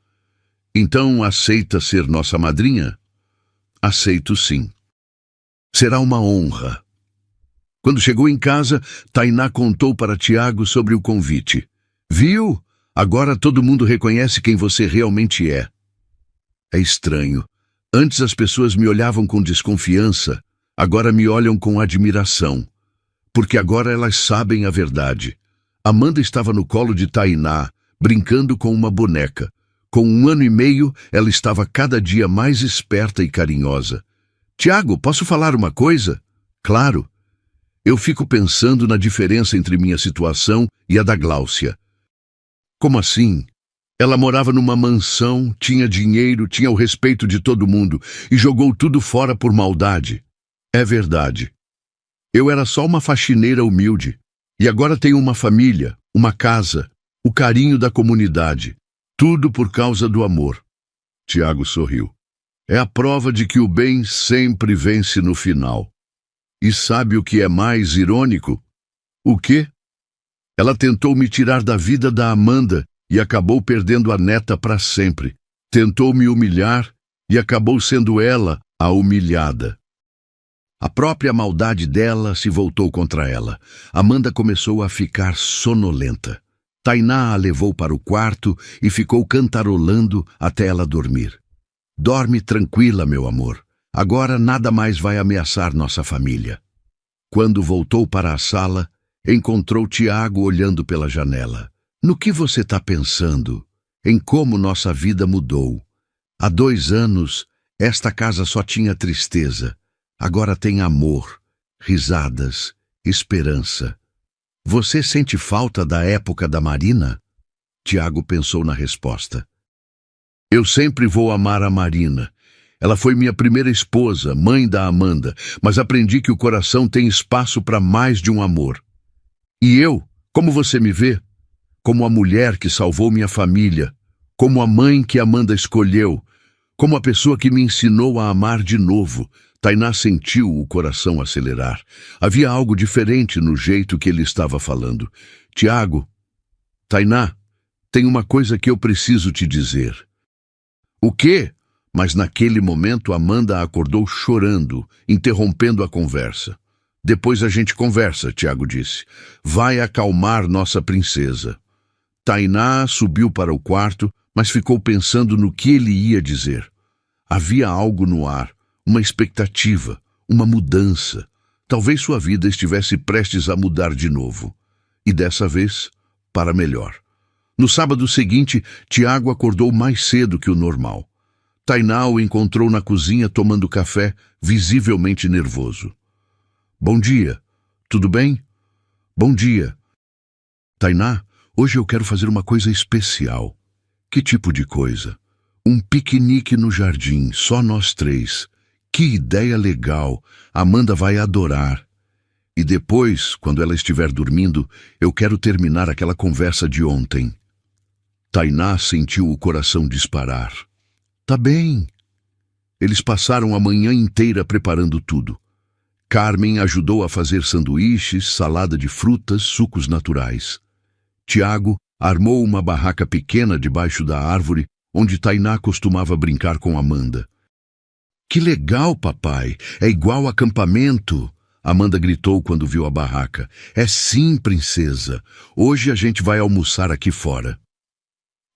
Então aceita ser nossa madrinha? Aceito sim. Será uma honra. Quando chegou em casa, Tainá contou para Tiago sobre o convite. Viu? Agora todo mundo reconhece quem você realmente é. É estranho. Antes as pessoas me olhavam com desconfiança, agora me olham com admiração. Porque agora elas sabem a verdade. Amanda estava no colo de Tainá, brincando com uma boneca. Com 1 ano e meio, ela estava cada dia mais esperta e carinhosa. Tiago, posso falar uma coisa? Claro. Eu fico pensando na diferença entre minha situação e a da Gláucia. Como assim? Ela morava numa mansão, tinha dinheiro, tinha o respeito de todo mundo e jogou tudo fora por maldade. É verdade. Eu era só uma faxineira humilde. E agora tenho uma família, uma casa, o carinho da comunidade. Tudo por causa do amor. Tiago sorriu. É a prova de que o bem sempre vence no final. E sabe o que é mais irônico? O quê? Ela tentou me tirar da vida da Amanda e acabou perdendo a neta para sempre. Tentou me humilhar e acabou sendo ela a humilhada. A própria maldade dela se voltou contra ela. Amanda começou a ficar sonolenta. Tainá a levou para o quarto e ficou cantarolando até ela dormir. Dorme tranquila, meu amor. Agora nada mais vai ameaçar nossa família. Quando voltou para a sala, encontrou Tiago olhando pela janela. No que você está pensando? Em como nossa vida mudou. Há 2 anos, esta casa só tinha tristeza. Agora tem amor, risadas, esperança. Você sente falta da época da Marina? Tiago pensou na resposta. Eu sempre vou amar a Marina. Ela foi minha primeira esposa, mãe da Amanda, mas aprendi que o coração tem espaço para mais de um amor. E eu, como você me vê? Como a mulher que salvou minha família, como a mãe que Amanda escolheu, Como a pessoa que me ensinou a amar de novo. Tainá sentiu o coração acelerar. Havia algo diferente no jeito que ele estava falando. Tiago, Tainá, tem uma coisa que eu preciso te dizer. O quê? Mas naquele momento Amanda acordou chorando, interrompendo a conversa. Depois a gente conversa, Tiago disse. Vai acalmar nossa princesa. Tainá subiu para o quarto, mas ficou pensando no que ele ia dizer. Havia algo no ar, uma expectativa, uma mudança. Talvez sua vida estivesse prestes a mudar de novo. E dessa vez, para melhor. No sábado seguinte, Tiago acordou mais cedo que o normal. Tainá o encontrou na cozinha tomando café, visivelmente nervoso. Bom dia. Tudo bem? Bom dia. Tainá, hoje eu quero fazer uma coisa especial. Que tipo de coisa? Um piquenique no jardim, só nós três. Que ideia legal. Amanda vai adorar. E depois, quando ela estiver dormindo, eu quero terminar aquela conversa de ontem. Tainá sentiu o coração disparar. Tá bem. Eles passaram a manhã inteira preparando tudo. Carmen ajudou a fazer sanduíches, salada de frutas, sucos naturais. Tiago armou uma barraca pequena debaixo da árvore, onde Tainá costumava brincar com Amanda. Que legal, papai! É igual acampamento! Amanda gritou quando viu a barraca. É sim, princesa. Hoje a gente vai almoçar aqui fora.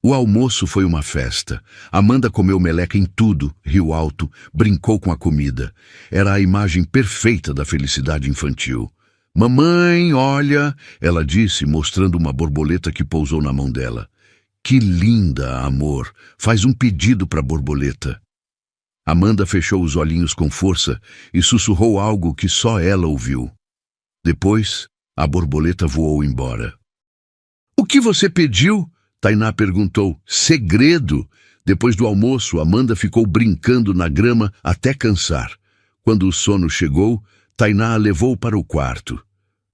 O almoço foi uma festa. Amanda comeu meleca em tudo, riu alto, brincou com a comida. Era a imagem perfeita da felicidade infantil. Mamãe, olha, ela disse, mostrando uma borboleta que pousou na mão dela. Que linda, amor. Faz um pedido para a borboleta. Amanda fechou os olhinhos com força e sussurrou algo que só ela ouviu. Depois, a borboleta voou embora. O que você pediu? Tainá perguntou. Segredo! Depois do almoço, Amanda ficou brincando na grama até cansar. Quando o sono chegou, Tainá a levou para o quarto.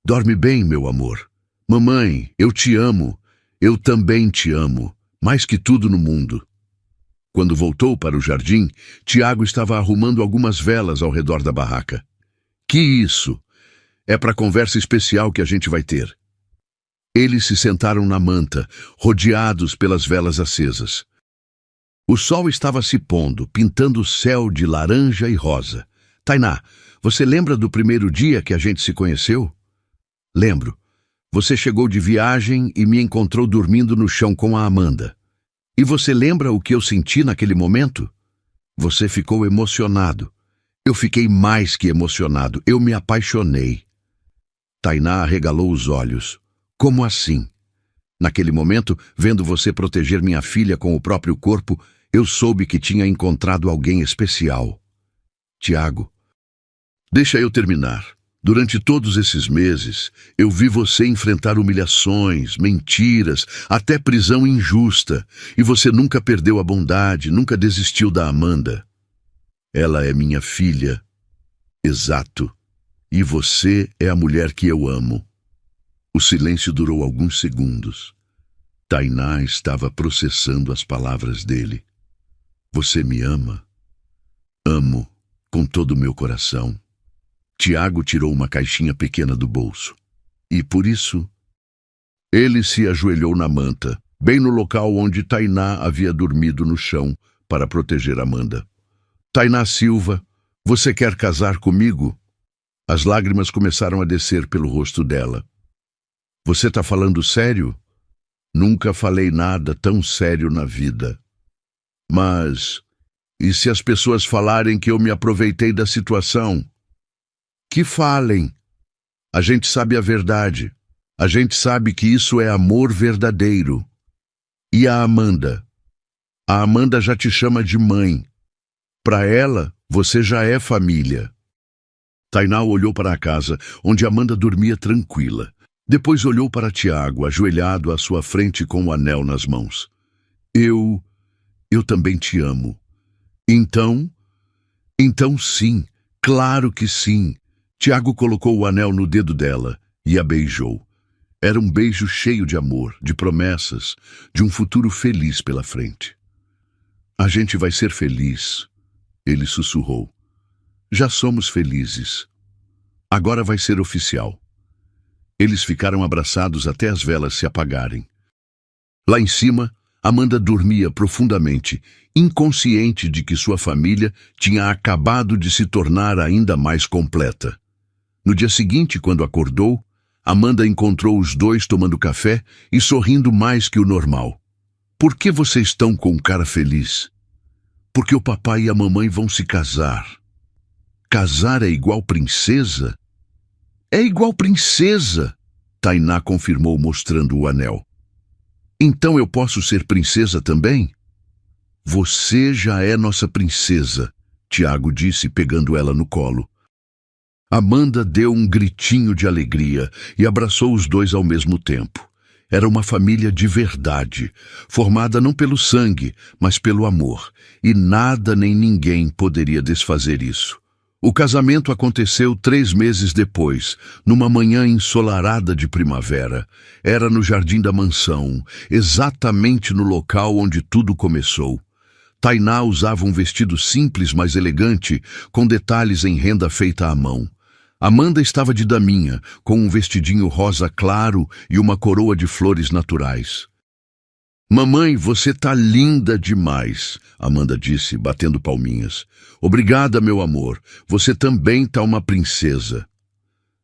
Dorme bem, meu amor. Mamãe, eu te amo. Eu também te amo. Mais que tudo no mundo. Quando voltou para o jardim, Tiago estava arrumando algumas velas ao redor da barraca. Que isso? É para a conversa especial que a gente vai ter. Eles se sentaram na manta, rodeados pelas velas acesas. O sol estava se pondo, pintando o céu de laranja e rosa. Tainá, você lembra do primeiro dia que a gente se conheceu? Lembro. Você chegou de viagem e me encontrou dormindo no chão com a Amanda. E você lembra o que eu senti naquele momento? Você ficou emocionado. Eu fiquei mais que emocionado. Eu me apaixonei. Tainá arregalou os olhos. Como assim? Naquele momento, vendo você proteger minha filha com o próprio corpo, eu soube que tinha encontrado alguém especial. Tiago, deixa eu terminar. Durante todos esses meses, eu vi você enfrentar humilhações, mentiras, até prisão injusta, e você nunca perdeu a bondade, nunca desistiu da Amanda. Ela é minha filha. Exato. E você é a mulher que eu amo. O silêncio durou alguns segundos. Tainá estava processando as palavras dele. Você me ama? Amo, com todo o meu coração. Tiago tirou uma caixinha pequena do bolso. E por isso, ele se ajoelhou na manta, bem no local onde Tainá havia dormido no chão para proteger Amanda. Tainá Silva, você quer casar comigo? As lágrimas começaram a descer pelo rosto dela. Você tá falando sério? Nunca falei nada tão sério na vida. Mas, e se as pessoas falarem que eu me aproveitei da situação? Que falem. A gente sabe a verdade. A gente sabe que isso é amor verdadeiro. E a Amanda? A Amanda já te chama de mãe. Para ela, você já é família. Tainá olhou para a casa, onde Amanda dormia tranquila. Depois olhou para Tiago, ajoelhado à sua frente com o anel nas mãos. Eu também te amo. Então sim, claro que sim. Tiago colocou o anel no dedo dela e a beijou. Era um beijo cheio de amor, de promessas, de um futuro feliz pela frente. A gente vai ser feliz, ele sussurrou. Já somos felizes. Agora vai ser oficial. Eles ficaram abraçados até as velas se apagarem. Lá em cima, Amanda dormia profundamente, inconsciente de que sua família tinha acabado de se tornar ainda mais completa. No dia seguinte, quando acordou, Amanda encontrou os dois tomando café e sorrindo mais que o normal. Por que vocês estão com cara feliz? Porque o papai e a mamãe vão se casar. Casar é igual princesa? É igual princesa, Tainá confirmou mostrando o anel. Então eu posso ser princesa também? Você já é nossa princesa, Tiago disse pegando ela no colo. Amanda deu um gritinho de alegria e abraçou os dois ao mesmo tempo. Era uma família de verdade, formada não pelo sangue, mas pelo amor, e nada nem ninguém poderia desfazer isso. O casamento aconteceu 3 meses depois, numa manhã ensolarada de primavera. Era no jardim da mansão, exatamente no local onde tudo começou. Tainá usava um vestido simples, mas elegante, com detalhes em renda feita à mão. Amanda estava de daminha, com um vestidinho rosa claro e uma coroa de flores naturais. Mamãe, você tá linda demais, Amanda disse, batendo palminhas. Obrigada, meu amor. Você também tá uma princesa.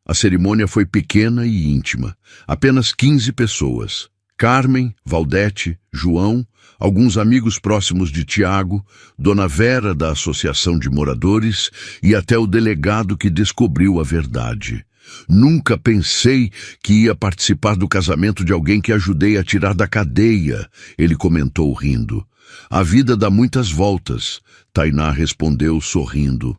A cerimônia foi pequena e íntima. Apenas 15 pessoas. Carmen, Valdete, João, alguns amigos próximos de Tiago, Dona Vera da Associação de Moradores e até o delegado que descobriu a verdade. Nunca pensei que ia participar do casamento de alguém que ajudei a tirar da cadeia, ele comentou rindo. A vida dá muitas voltas, Tainá respondeu sorrindo.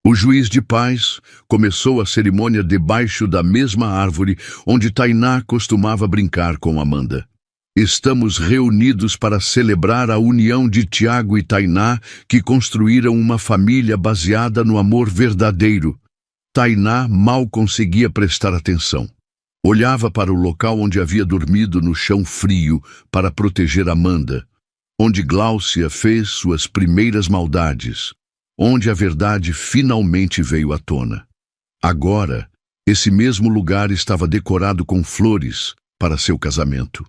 O juiz de paz começou a cerimônia debaixo da mesma árvore onde Tainá costumava brincar com Amanda. Estamos reunidos para celebrar a união de Tiago e Tainá, que construíram uma família baseada no amor verdadeiro. Tainá mal conseguia prestar atenção. Olhava para o local onde havia dormido no chão frio para proteger Amanda, onde Gláucia fez suas primeiras maldades, onde a verdade finalmente veio à tona. Agora, esse mesmo lugar estava decorado com flores para seu casamento.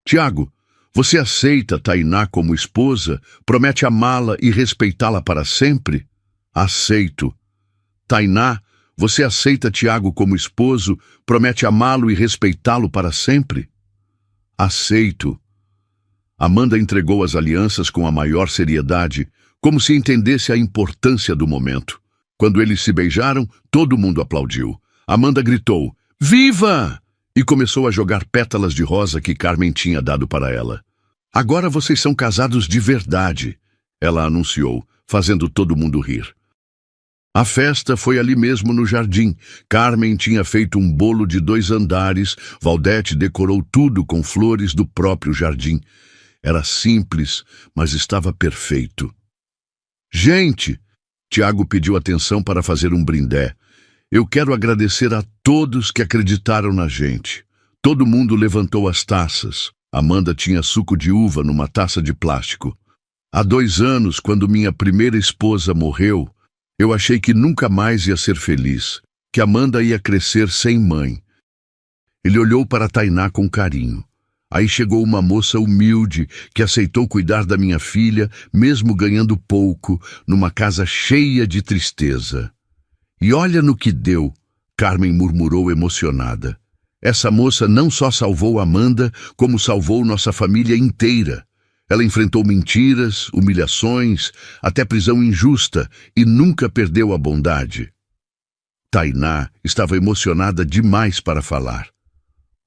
Tiago, você aceita Tainá como esposa? Promete amá-la e respeitá-la para sempre? Aceito. Tainá, você aceita Tiago como esposo? Promete amá-lo e respeitá-lo para sempre? Aceito. Amanda entregou as alianças com a maior seriedade, como se entendesse a importância do momento. Quando eles se beijaram, todo mundo aplaudiu. Amanda gritou, "Viva!" e começou a jogar pétalas de rosa que Carmen tinha dado para ela. Agora vocês são casados de verdade, ela anunciou, fazendo todo mundo rir. A festa foi ali mesmo no jardim. Carmen tinha feito um bolo de 2 andares, Valdete decorou tudo com flores do próprio jardim. Era simples, mas estava perfeito. Gente, Tiago pediu atenção para fazer um brindé. Eu quero agradecer a todos que acreditaram na gente. Todo mundo levantou as taças. Amanda tinha suco de uva numa taça de plástico. Há 2 anos, quando minha primeira esposa morreu, eu achei que nunca mais ia ser feliz, que Amanda ia crescer sem mãe. Ele olhou para Tainá com carinho. Aí chegou uma moça humilde que aceitou cuidar da minha filha, mesmo ganhando pouco, numa casa cheia de tristeza. E olha no que deu, Carmen murmurou emocionada. Essa moça não só salvou Amanda, como salvou nossa família inteira. Ela enfrentou mentiras, humilhações, até prisão injusta e nunca perdeu a bondade. Tainá estava emocionada demais para falar.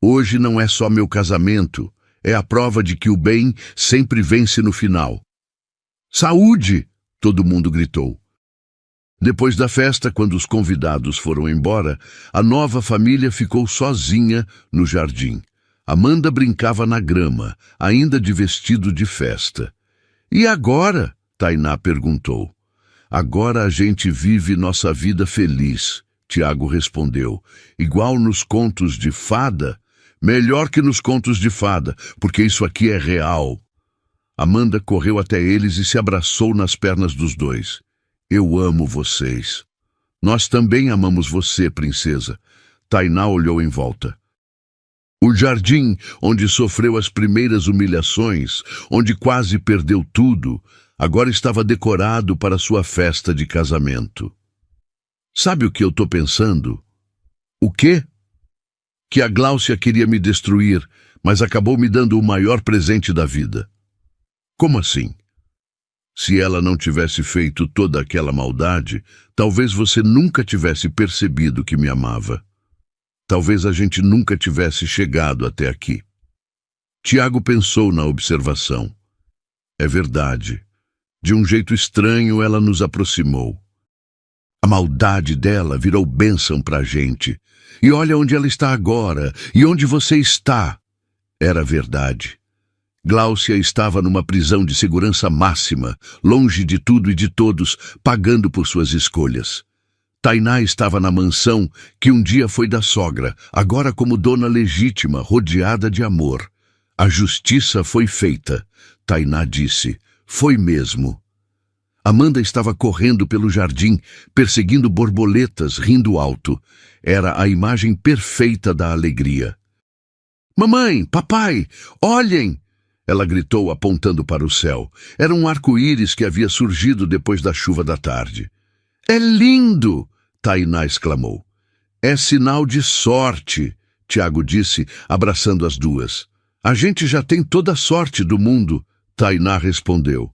Hoje não é só meu casamento, é a prova de que o bem sempre vence no final. Saúde! Todo mundo gritou. Depois da festa, quando os convidados foram embora, a nova família ficou sozinha no jardim. Amanda brincava na grama, ainda de vestido de festa. E agora? Tainá perguntou. Agora a gente vive nossa vida feliz, Tiago respondeu. Igual nos contos de fada? Melhor que nos contos de fada, porque isso aqui é real. Amanda correu até eles e se abraçou nas pernas dos dois. Eu amo vocês. Nós também amamos você, princesa. Tainá olhou em volta. O jardim, onde sofreu as primeiras humilhações, onde quase perdeu tudo, agora estava decorado para sua festa de casamento. Sabe o que eu estou pensando? O quê? Que a Gláucia queria me destruir, mas acabou me dando o maior presente da vida. Como assim? Se ela não tivesse feito toda aquela maldade, talvez você nunca tivesse percebido que me amava. Talvez a gente nunca tivesse chegado até aqui. Tiago pensou na observação. É verdade. De um jeito estranho, ela nos aproximou. A maldade dela virou bênção para a gente. E olha onde ela está agora, e onde você está. Era verdade. Gláucia estava numa prisão de segurança máxima, longe de tudo e de todos, pagando por suas escolhas. Tainá estava na mansão que um dia foi da sogra, agora como dona legítima, rodeada de amor. A justiça foi feita. Tainá disse, foi mesmo. Amanda estava correndo pelo jardim, perseguindo borboletas, rindo alto. Era a imagem perfeita da alegria. Mamãe, papai, olhem! Ela gritou, apontando para o céu. Era um arco-íris que havia surgido depois da chuva da tarde. É lindo! Tainá exclamou. É sinal de sorte, Tiago disse, abraçando as duas. A gente já tem toda a sorte do mundo, Tainá respondeu.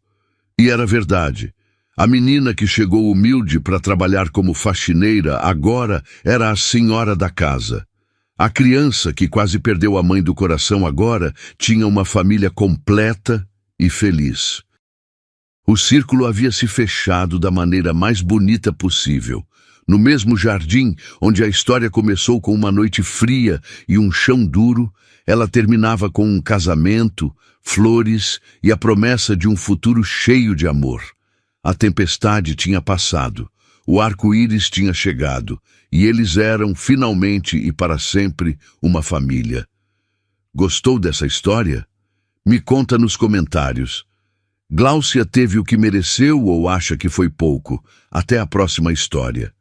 E era verdade. A menina que chegou humilde para trabalhar como faxineira agora era a senhora da casa. A criança que quase perdeu a mãe do coração agora tinha uma família completa e feliz. O círculo havia se fechado da maneira mais bonita possível. No mesmo jardim, onde a história começou com uma noite fria e um chão duro, ela terminava com um casamento, flores e a promessa de um futuro cheio de amor. A tempestade tinha passado, o arco-íris tinha chegado, e eles eram, finalmente e para sempre, uma família. Gostou dessa história? Me conta nos comentários. Gláucia teve o que mereceu ou acha que foi pouco? Até a próxima história.